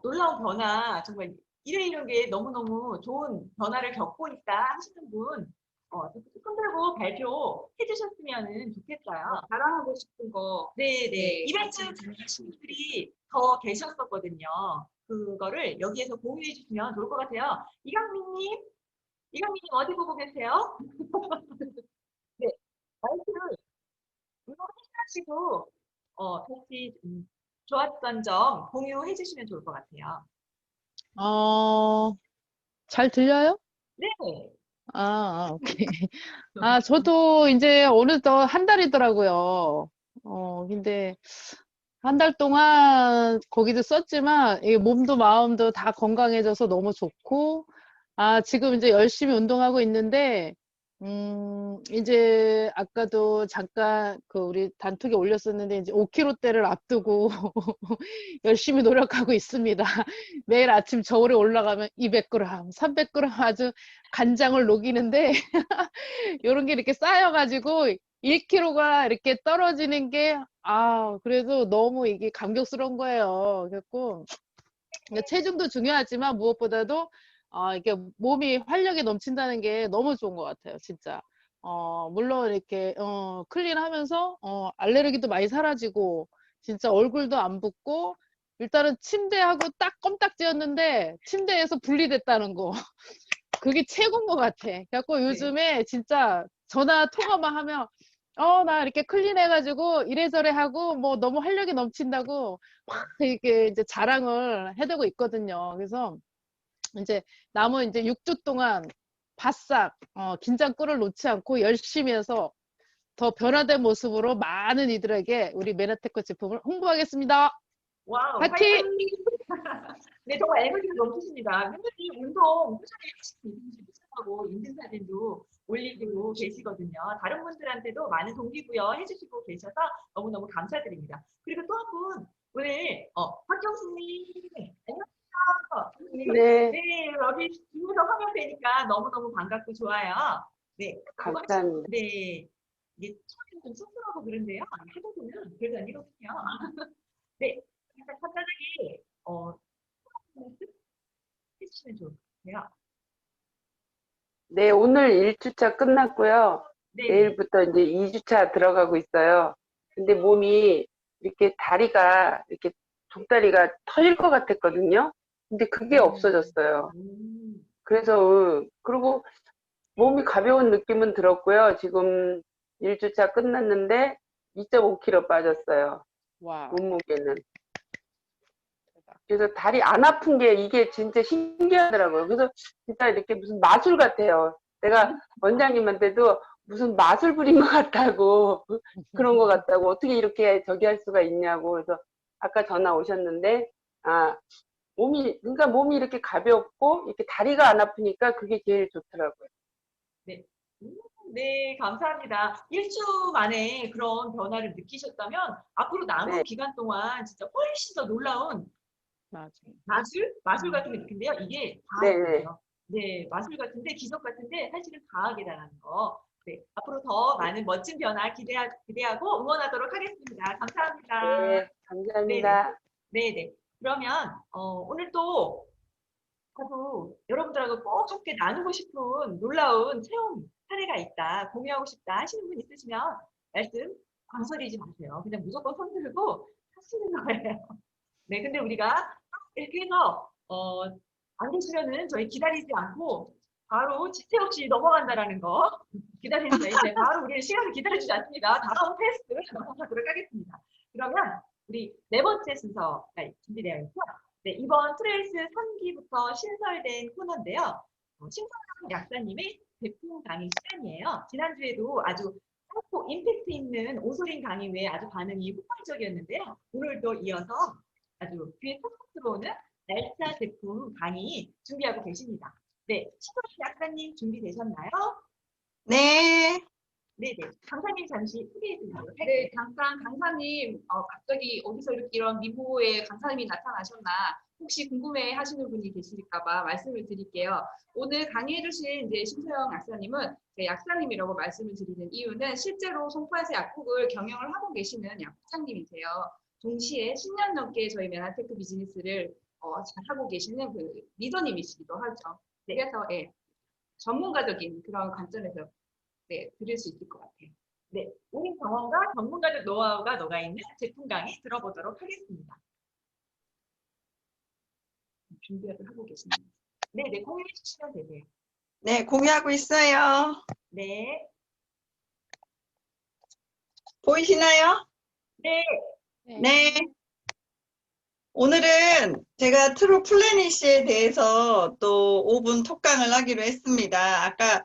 놀라운 변화, 정말 이런 게 너무너무 좋은 변화를 겪고 있다 하시는 분 손 들고 발표해 주셨으면 좋겠어요. 자랑하고 싶은 거 네네. 네, 이벤트 분들이 더 계셨었거든요. 그거를 여기에서 공유해 주시면 좋을 것 같아요. 이강민님 어디 보고 계세요? 네, 마이크를 하시고 혹시 좋았던 점 공유해 주시면 좋을 것 같아요. 잘 들려요? 네. 오케이. 저도 이제 어느덧 한 달이더라고요. 근데 한 달 동안 거기도 썼지만 이게 몸도 마음도 다 건강해져서 너무 좋고, 지금 이제 열심히 운동하고 있는데, 이제 아까도 잠깐 그 우리 단톡에 올렸었는데 이제 5kg대를 앞두고 열심히 노력하고 있습니다. 매일 아침 저울에 올라가면 200g, 300g 아주 간장을 녹이는데 요런 게 이렇게 쌓여가지고 1kg가 이렇게 떨어지는 게 그래도 너무 이게 감격스러운 거예요. 그래갖고 체중도 중요하지만 무엇보다도 이게 몸이 활력이 넘친다는 게 너무 좋은 것 같아요, 진짜. 물론 이렇게 클린하면서 알레르기도 많이 사라지고 진짜 얼굴도 안 붓고 일단은 침대하고 딱 껌딱지였는데 침대에서 분리됐다는 거. 그게 최고인 것 같아. 그래갖고 요즘에 진짜 전화 통화만 하면 나 이렇게 클린해가지고 이래저래 하고 뭐 너무 활력이 넘친다고 막 이렇게 이제 자랑을 해대고 있거든요. 그래서 이제 남은 이제 6주 동안 바싹 긴장 끈을 놓지 않고 열심히 해서 더 변화된 모습으로 많은 이들에게 우리 메나테크 제품을 홍보하겠습니다. 와우, 파이팅! 네, 정말 에너지가 넘치십니다. 팬분들이 운동 꾸준히 하시고 인증사진도 올리고 계시거든요. 다른 분들한테도 많은 동기부여 해주시고 계셔서 너무너무 감사드립니다. 그리고 또 한 분, 오늘 박경수님, 안녕하세요. 네, 네, 여기 중에서 화면 되니까 너무너무 반갑고 좋아요. 네, 감사합니다. 네, 이게 처음에는 좀 쑥스러워서 그런데요. 하다 보면 별거 아니거든요. 네, 네, 오늘 1주차 끝났고요. 네. 내일부터 이제 2주차 들어가고 있어요. 근데 몸이 이렇게 다리가, 이렇게 종다리가 터질 것 같았거든요. 근데 그게 없어졌어요. 그래서, 그리고 몸이 가벼운 느낌은 들었고요. 지금 1주차 끝났는데 2.5kg 빠졌어요. 와. 몸무게는. 그래서 다리 안 아픈 게 이게 진짜 신기하더라고요. 그래서 진짜 이렇게 무슨 마술 같아요. 내가 원장님한테도 무슨 마술 부린 것 같다고 그런 것 같다고 어떻게 이렇게 저기 할 수가 있냐고. 그래서 아까 전화 오셨는데 그러니까 몸이 이렇게 가볍고 이렇게 다리가 안 아프니까 그게 제일 좋더라고요. 네. 네, 감사합니다. 1주 만에 그런 변화를 느끼셨다면 앞으로 남은 네. 기간 동안 진짜 훨씬 더 놀라운 마술 같은 게 느낀데요. 이게 과학이에요. 네, 마술 같은데 기적 같은데 사실은 과학이라는 거. 네, 앞으로 더 많은 멋진 변화 기대하고 응원하도록 하겠습니다. 감사합니다. 네, 감사합니다. 네네. 그러면 오늘 또 저도 여러분들하고 꼭 함께 나누고 싶은 놀라운 체험 사례가 있다, 공유하고 싶다 하시는 분 있으시면 말씀 망설이지 마세요. 그냥 무조건 손 들고 하시는 거예요. 네, 근데 우리가 이렇게 해서 안 계시면은 저희 기다리지 않고 바로 지체 없이 넘어간다라는 거 기다리는 게 이제 바로 우리 시간을 기다려주지 않습니다. 다음 테스트 넘어가도록 하겠습니다. 그러면 우리 네 번째 순서가 준비되어 있고요. 네, 이번 트레이스 3기부터 신설된 코너인데요. 신성한 약사님의 제품 강의 시간이에요. 지난주에도 아주 짧고 임팩트 있는 오소린 강의 외에 아주 반응이 폭발적이었는데요. 오늘도 이어서 아주 귀에 톡톡 들어오는 날짜 제품 강의 준비하고 계십니다. 네, 신성한 약사님 준비되셨나요? 네. 네네. 강사님 잠시 소개해 주세요. 네, 잠깐 강사님, 갑자기 어디서 이런 미모의 강사님이 나타나셨나 혹시 궁금해 하시는 분이 계실까봐 말씀을 드릴게요. 오늘 강의해주신 이제 심소영 약사님은 약사님이라고 말씀을 드리는 이유는 실제로 송파에서 약국을 경영을 하고 계시는 약국장님이세요. 동시에 10년 넘게 저희 메나테크 비즈니스를 잘 하고 계시는 그 리더님이시기도 하죠. 네, 그래서 전문가적인 그런 관점에서 들을 수 있을 것 같아요. 네, 우리 경험과 전문가적 노하우가 녹아있는 제품 강의 들어보도록 하겠습니다. 준비를 하고 계십니다. 네, 공유해 주시면 되세요. 네, 공유하고 있어요. 네. 보이시나요? 네. 네. 오늘은 제가 트루 플래닛에 대해서 또 5분 톡강을 하기로 했습니다. 아까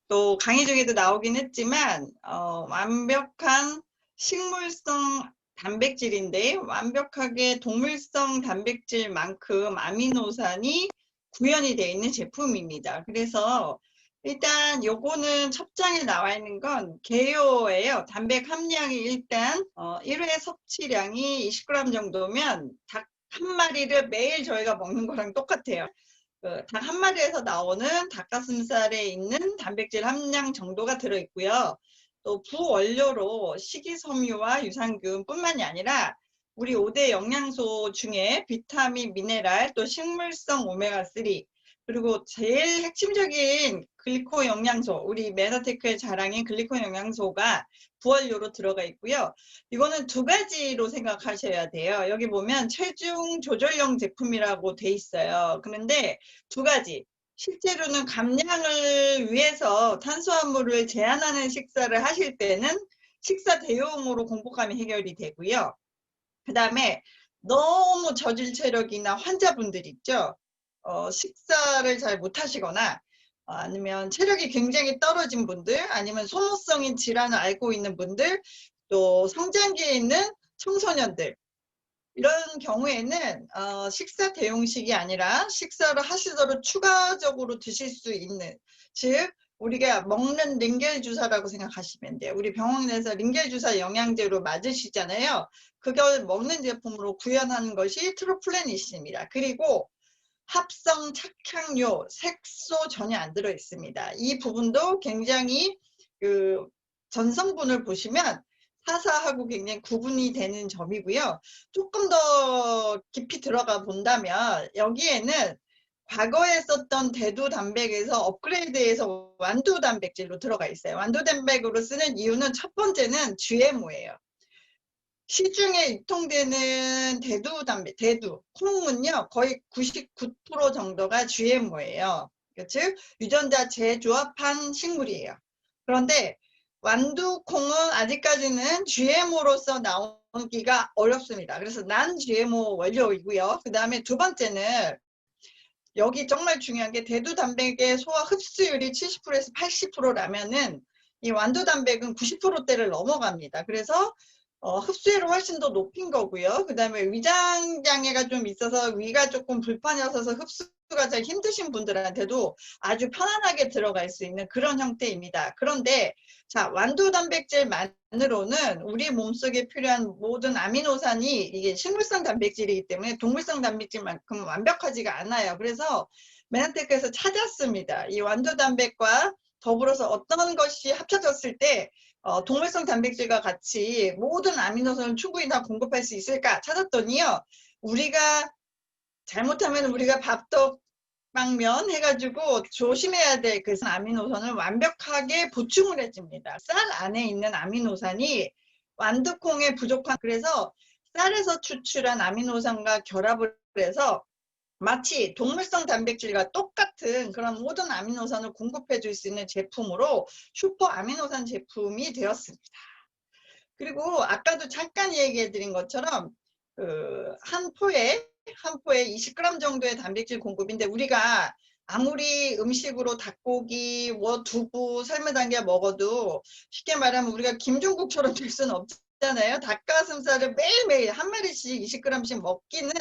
또 강의 중에도 나오긴 했지만 완벽한 식물성 단백질인데 완벽하게 동물성 단백질만큼 아미노산이 구현이 되어 있는 제품입니다. 그래서 일단 요거는 첫 장에 나와 있는 건 개요예요. 단백 함량이 일단 1회 섭취량이 20g 정도면 닭 한 마리를 매일 저희가 먹는 거랑 똑같아요. 닭 한 마리에서 나오는 닭가슴살에 있는 단백질 함량 정도가 들어있고요. 또 부원료로 식이섬유와 유산균 뿐만이 아니라 우리 5대 영양소 중에 비타민, 미네랄, 또 식물성 오메가3 그리고 제일 핵심적인 글리코 영양소, 우리 메나테크의 자랑인 글리코 영양소가 부원료로 들어가 있고요. 이거는 두 가지로 생각하셔야 돼요. 여기 보면 체중 조절용 제품이라고 돼 있어요. 그런데 두 가지. 실제로는 감량을 위해서 탄수화물을 제한하는 식사를 하실 때는 식사 대용으로 공복감이 해결이 되고요. 그 다음에 너무 저질 체력이나 환자분들 있죠. 식사를 잘 못하시거나 아니면 체력이 굉장히 떨어진 분들 아니면 소모성인 질환을 앓고 있는 분들 또 성장기에 있는 청소년들 이런 경우에는 식사 대용식이 아니라 식사를 하시더라도 추가적으로 드실 수 있는 즉 우리가 먹는 링겔 주사라고 생각하시면 돼요. 우리 병원에서 링겔 주사 영양제로 맞으시잖아요. 그걸 먹는 제품으로 구현하는 것이 트루플래닛입니다. 그리고 합성 착향료, 색소 전혀 안 들어 있습니다. 이 부분도 굉장히 그 전성분을 보시면 사사하고 굉장히 구분이 되는 점이고요. 조금 더 깊이 들어가 본다면 여기에는 과거에 썼던 대두 단백에서 업그레이드해서 완두 단백질로 들어가 있어요. 완두 단백으로 쓰는 이유는 첫 번째는 GMO예요. 시중에 유통되는 대두 콩은요, 거의 99% 정도가 GMO예요. 즉, 유전자 재조합한 식물이에요. 그런데 완두콩은 아직까지는 GMO로서 나오기가 어렵습니다. 그래서 난 GMO 원료이고요. 그 다음에 두 번째는 여기 정말 중요한 게 대두 단백의 소화 흡수율이 70%에서 80%라면은 이 완두 단백은 90%대를 넘어갑니다. 그래서 흡수율을 훨씬 더 높인 거고요. 그 다음에 위장 장애가 좀 있어서 위가 조금 불편이 없어서 흡수가 잘 힘드신 분들한테도 아주 편안하게 들어갈 수 있는 그런 형태입니다. 그런데 자, 완두 단백질만으로는 우리 몸속에 필요한 모든 아미노산이 이게 식물성 단백질이기 때문에 동물성 단백질만큼 완벽하지가 않아요. 그래서 메나테크에서 찾았습니다. 이 완두 단백과 더불어서 어떤 것이 합쳐졌을 때 동물성 단백질과 같이 모든 아미노산을 충분히 다 공급할 수 있을까 찾았더니요. 우리가 잘못하면 우리가 밥떡방면 해가지고 조심해야 될 그 아미노산을 완벽하게 보충을 해줍니다. 쌀 안에 있는 아미노산이 완두콩에 부족한 그래서 쌀에서 추출한 아미노산과 결합을 해서 마치 동물성 단백질과 똑같은 그런 모든 아미노산을 공급해 줄 수 있는 제품으로 슈퍼 아미노산 제품이 되었습니다. 그리고 아까도 잠깐 얘기해 드린 것처럼 한 포에 20g 정도의 단백질 공급인데 우리가 아무리 음식으로 닭고기, 두부, 삶은 당겨 먹어도 쉽게 말하면 우리가 김종국처럼 될 수는 없잖아요. 닭가슴살을 매일매일 한 마리씩 20g씩 먹기는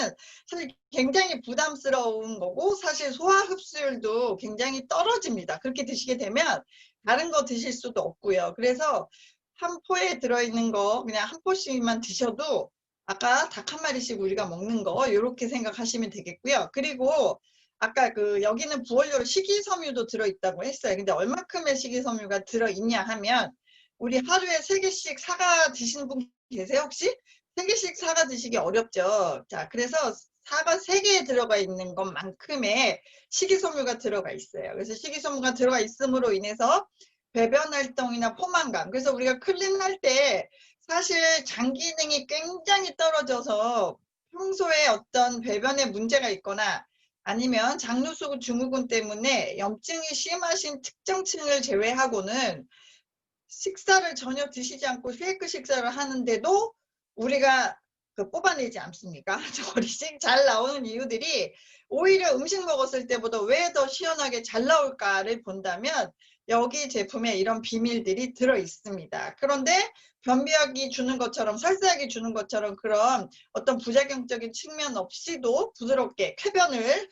사실 굉장히 부담스러운 거고 사실 소화 흡수율도 굉장히 떨어집니다. 그렇게 드시게 되면 다른 거 드실 수도 없고요. 그래서 한 포에 들어있는 거 그냥 한 포씩만 드셔도 아까 닭 한 마리씩 우리가 먹는 거 이렇게 생각하시면 되겠고요. 그리고 아까 여기는 부원료로 식이섬유도 들어있다고 했어요. 근데 얼마큼의 식이섬유가 들어있냐 하면 우리 하루에 3개씩 사과 드시는 분 계세요 혹시? 3개씩 사과 드시기 어렵죠. 자, 그래서 사과 3개에 들어가 있는 것만큼의 식이섬유가 들어가 있어요. 그래서 식이섬유가 들어가 있음으로 인해서 배변 활동이나 포만감. 그래서 우리가 클린할 때 사실 장 기능이 굉장히 떨어져서 평소에 어떤 배변에 문제가 있거나 아니면 장누수 증후군 때문에 염증이 심하신 특정층을 제외하고는 식사를 전혀 드시지 않고 쉐이크 식사를 하는데도 우리가 뽑아내지 않습니까? 저리식 잘 나오는 이유들이 오히려 음식 먹었을 때보다 왜 더 시원하게 잘 나올까를 본다면 여기 제품에 이런 비밀들이 들어 있습니다. 그런데 변비약이 주는 것처럼 설사약이 주는 것처럼 그런 어떤 부작용적인 측면 없이도 부드럽게 쾌변을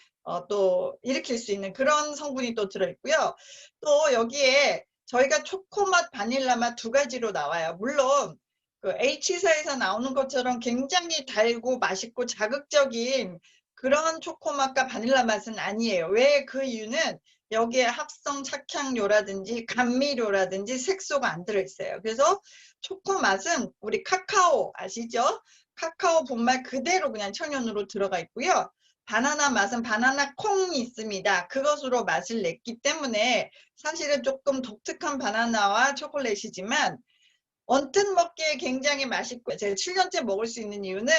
또 일으킬 수 있는 그런 성분이 또 들어있고요. 또 여기에 저희가 초코맛, 바닐라맛 두 가지로 나와요. 물론 H사에서 나오는 것처럼 굉장히 달고 맛있고 자극적인 그런 초코맛과 바닐라 맛은 아니에요. 왜? 그 이유는 여기에 합성 착향료라든지 감미료라든지 색소가 안 들어있어요. 그래서 초코 맛은 우리 카카오 아시죠? 카카오 분말 그대로 그냥 천연으로 들어가 있고요. 바나나 맛은 바나나 콩이 있습니다. 그것으로 맛을 냈기 때문에 사실은 조금 독특한 바나나와 초콜릿이지만 언뜻 먹기에 굉장히 맛있고 제가 7년째 먹을 수 있는 이유는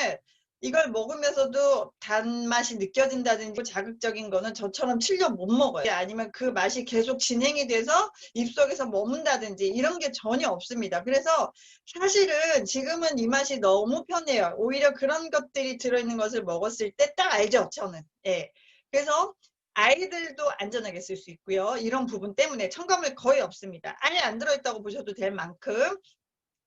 이걸 먹으면서도 단맛이 느껴진다든지 자극적인 거는 저처럼 7년 못 먹어요. 아니면 그 맛이 계속 진행이 돼서 입속에서 머문다든지 이런 게 전혀 없습니다. 그래서 사실은 지금은 이 맛이 너무 편해요. 오히려 그런 것들이 들어있는 것을 먹었을 때 딱 알죠, 저는. 예. 그래서 아이들도 안전하게 쓸 수 있고요. 이런 부분 때문에 첨가물 거의 없습니다. 아예 안 들어있다고 보셔도 될 만큼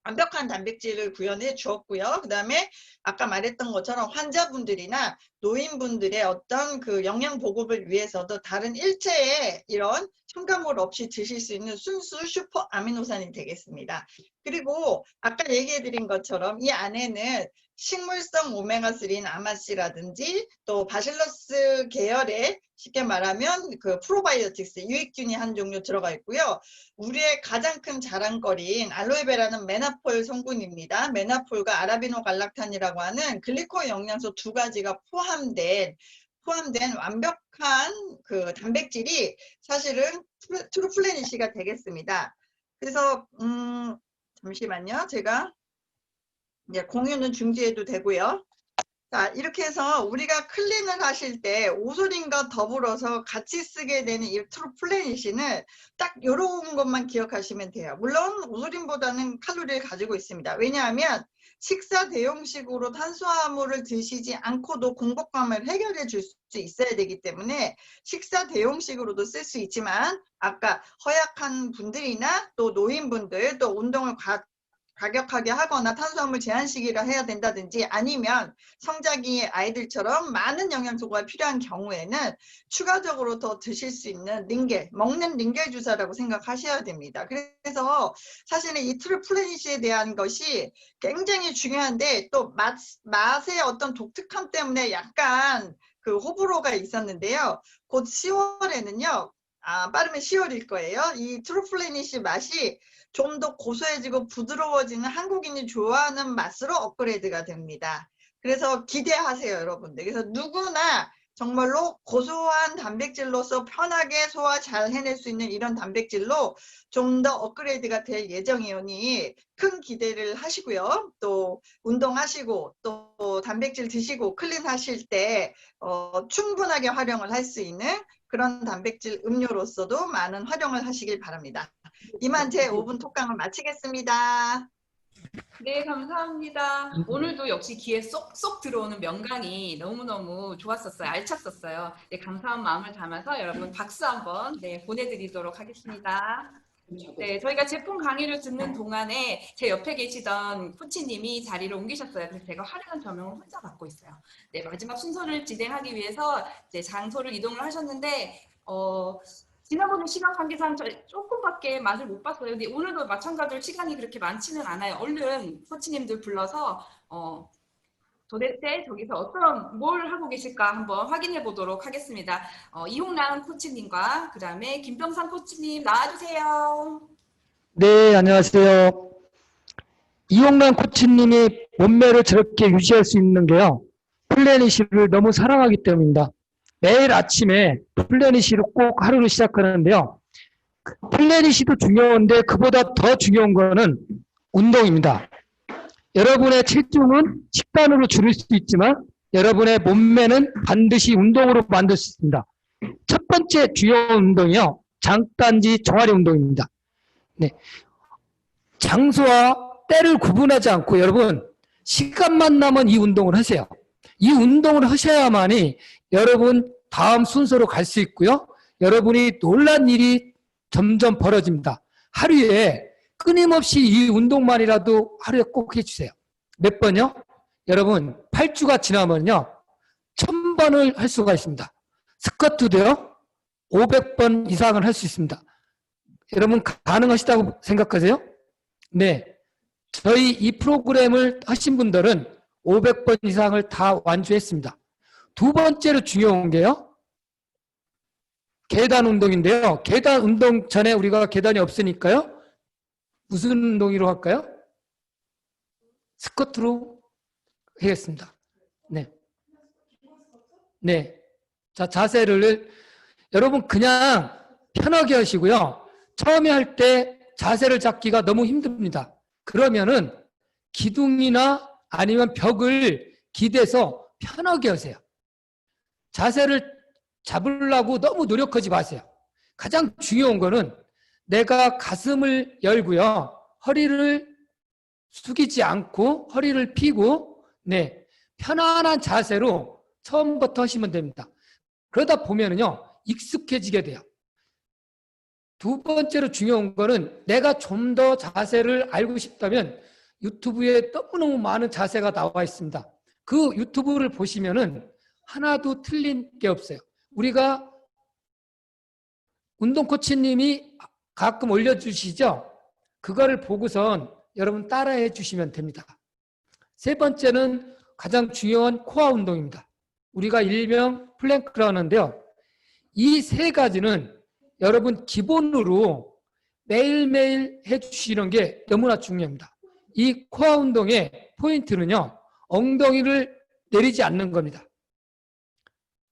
완벽한 단백질을 구현해 주었고요. 그 다음에 아까 말했던 것처럼 환자분들이나 노인분들의 어떤 그 영양 보급을 위해서도 다른 일체의 이런 첨가물 없이 드실 수 있는 순수 슈퍼 아미노산이 되겠습니다. 그리고 아까 얘기해 드린 것처럼 이 안에는 식물성 오메가3인 아마씨라든지 또 바실러스 계열의 쉽게 말하면 그 프로바이오틱스 유익균이 한 종류 들어가 있고요. 우리의 가장 큰 자랑거리인 알로에베라는 메나폴 성분입니다. 메나폴과 아라비노 갈락탄이라고 하는 글리코 영양소 두 가지가 포함된 포함된 완벽한 그 단백질이 사실은 트루플래닛이가 되겠습니다. 그래서 잠시만요. 제가 이제 공유는 중지해도 되고요. 자, 이렇게 해서 우리가 클린을 하실 때 오소린과 더불어서 같이 쓰게 되는 이 트루플래닛은 딱 이런 것만 기억하시면 돼요. 물론 오소린보다는 칼로리를 가지고 있습니다. 왜냐하면 식사 대용식으로 탄수화물을 드시지 않고도 공복감을 해결해 줄 수 있어야 되기 때문에 식사 대용식으로도 쓸 수 있지만 아까 허약한 분들이나 또 노인분들 또 운동을 과격하게 하거나 탄수화물 제한식이라 해야 된다든지 아니면 성장기 아이들처럼 많은 영양소가 필요한 경우에는 추가적으로 더 드실 수 있는 링겔, 먹는 링겔 주사라고 생각하셔야 됩니다. 그래서 사실은 이 트루플래닛에 대한 것이 굉장히 중요한데 또 맛의 어떤 독특함 때문에 약간 그 호불호가 있었는데요. 곧 10월에는요. 빠르면 10월일 거예요. 이 트루플래닛의 맛이 좀 더 고소해지고 부드러워지는 한국인이 좋아하는 맛으로 업그레이드가 됩니다. 그래서 기대하세요, 여러분들. 그래서 누구나 정말로 고소한 단백질로서 편하게 소화 잘 해낼 수 있는 이런 단백질로 좀 더 업그레이드가 될 예정이오니 큰 기대를 하시고요. 또 운동하시고 또 단백질 드시고 클린 하실 때 충분하게 활용을 할 수 있는 그런 단백질 음료로서도 많은 활용을 하시길 바랍니다. 이만 제 5분 톡강을 마치겠습니다. 네, 감사합니다. 오늘도 역시 귀에 쏙쏙 들어오는 명강이 너무너무 좋았었어요. 알찼었어요. 네, 감사한 마음을 담아서 여러분 박수 한번 보내드리도록 하겠습니다. 네, 저희가 제품 강의를 듣는 동안에 제 옆에 계시던 코치님이 자리를 옮기셨어요. 그래서 제가 화려한 조명을 혼자 받고 있어요. 네, 마지막 순서를 진행하기 위해서 이제 장소를 이동을 하셨는데 지난번에 시간 관계상 조금밖에 맛을 못 봤어요. 근데 오늘도 마찬가지로 시간이 그렇게 많지는 않아요. 얼른 코치님들 불러서 도대체 저기서 뭘 하고 계실까 한번 확인해 보도록 하겠습니다. 이홍란 코치님과 그 다음에 김병상 코치님 나와주세요. 네, 안녕하세요. 이홍란 코치님이 몸매를 저렇게 유지할 수 있는 게요. 플래닛을 너무 사랑하기 때문입니다. 매일 아침에 플래닛으로 꼭 하루를 시작하는데요. 플래닛도 중요한데 그보다 더 중요한 거는 운동입니다. 여러분의 체중은 식단으로 줄일 수 있지만 여러분의 몸매는 반드시 운동으로 만들 수 있습니다. 첫 번째 주요 운동이요. 장단지 종아리 운동입니다. 네. 장소와 때를 구분하지 않고 여러분 시간만 나면 이 운동을 하세요. 이 운동을 하셔야만이 여러분 다음 순서로 갈 수 있고요. 여러분이 놀란 일이 점점 벌어집니다. 하루에 끊임없이 이 운동만이라도 하루에 꼭 해주세요. 몇 번요? 여러분 8주가 지나면요 1000번을 할 수가 있습니다. 스쿼트도요 500번 이상을 할 수 있습니다. 여러분 가능하시다고 생각하세요? 네, 저희 이 프로그램을 하신 분들은 500번 이상을 다 완주했습니다. 두 번째로 중요한 게요. 계단 운동인데요. 계단 운동 전에 우리가 계단이 없으니까요. 무슨 운동으로 할까요? 스쿼트로 하겠습니다. 네. 네. 자, 자세를 여러분 그냥 편하게 하시고요. 처음에 할 때 자세를 잡기가 너무 힘듭니다. 그러면은 기둥이나 아니면 벽을 기대서 편하게 하세요. 자세를 잡으려고 너무 노력하지 마세요. 가장 중요한 거는 내가 가슴을 열고요. 허리를 숙이지 않고 허리를 펴고 네, 편안한 자세로 처음부터 하시면 됩니다. 그러다 보면은요. 익숙해지게 돼요. 두 번째로 중요한 거는 내가 좀 더 자세를 알고 싶다면 유튜브에 너무너무 많은 자세가 나와 있습니다. 그 유튜브를 보시면은 하나도 틀린 게 없어요. 우리가 운동 코치님이 가끔 올려주시죠? 그거를 보고선 여러분 따라해 주시면 됩니다. 세 번째는 가장 중요한 코어 운동입니다. 우리가 일명 플랭크라고 하는데요. 이 세 가지는 여러분 기본으로 매일매일 해주시는 게 너무나 중요합니다. 이 코어 운동의 포인트는요. 엉덩이를 내리지 않는 겁니다.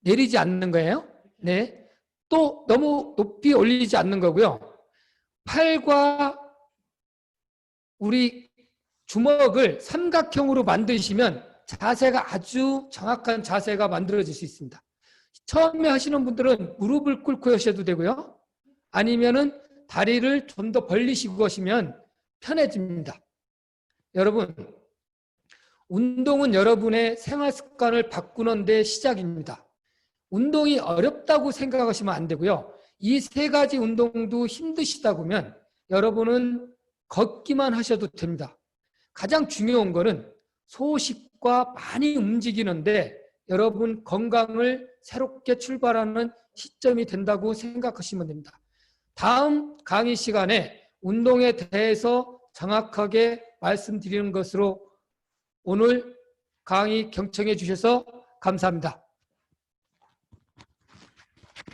내리지 않는 거예요. 네. 또 너무 높이 올리지 않는 거고요. 팔과 우리 주먹을 삼각형으로 만드시면 자세가 아주 정확한 자세가 만들어질 수 있습니다. 처음에 하시는 분들은 무릎을 꿇고 하셔도 되고요. 아니면은 다리를 좀 더 벌리시고 하시면 편해집니다. 여러분, 운동은 여러분의 생활 습관을 바꾸는 데 시작입니다. 운동이 어렵다고 생각하시면 안 되고요. 이 세 가지 운동도 힘드시다 보면 여러분은 걷기만 하셔도 됩니다. 가장 중요한 거는 소식과 많이 움직이는데 여러분 건강을 새롭게 출발하는 시점이 된다고 생각하시면 됩니다. 다음 강의 시간에 운동에 대해서 정확하게 말씀드리는 것으로 오늘 강의 경청해 주셔서 감사합니다.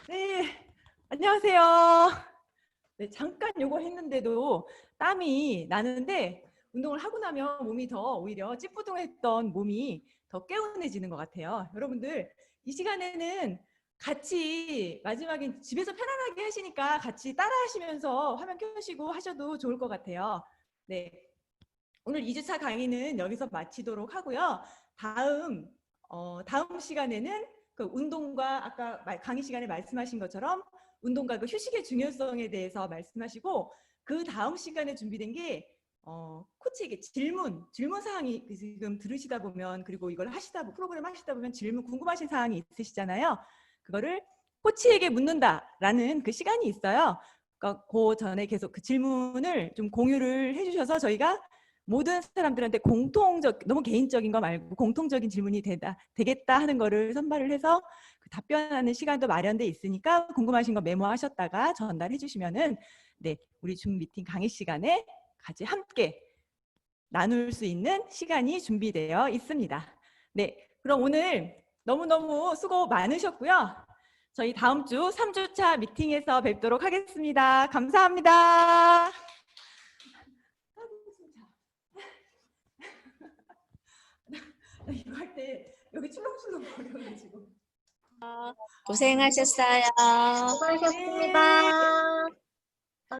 네, 안녕하세요. 네, 잠깐 요거 했는데도 땀이 나는데 운동을 하고 나면 몸이 더 오히려 찌뿌둥했던 몸이 더 개운해지는 것 같아요. 여러분들 이 시간에는 같이 마지막에 집에서 편안하게 하시니까 같이 따라 하시면서 화면 켜시고 하셔도 좋을 것 같아요. 네, 오늘 2주차 강의는 여기서 마치도록 하고요. 다음 시간에는 그 운동과 아까 강의 시간에 말씀하신 것처럼 운동과 그 휴식의 중요성에 대해서 말씀하시고 그 다음 시간에 준비된 게 코치에게 질문 사항이 지금 들으시다 보면 그리고 이걸 프로그램 하시다 보면 궁금하신 사항이 있으시잖아요. 그거를 코치에게 묻는다라는 그 시간이 있어요. 그러니까 그 전에 계속 그 질문을 좀 공유를 해주셔서 저희가 모든 사람들한테 너무 개인적인 거 말고 공통적인 질문이 되겠다 하는 거를 선발을 해서 그 답변하는 시간도 마련돼 있으니까 궁금하신 거 메모하셨다가 전달해 주시면은 네, 우리 줌 미팅 강의 시간에 같이 함께 나눌 수 있는 시간이 준비되어 있습니다. 네, 그럼 오늘 너무너무 수고 많으셨고요. 저희 다음 주 3주차 미팅에서 뵙도록 하겠습니다. 감사합니다. 이거 할 때 여기 출렁출렁 거려가지고. 고생하셨어요. 수고하셨습니다.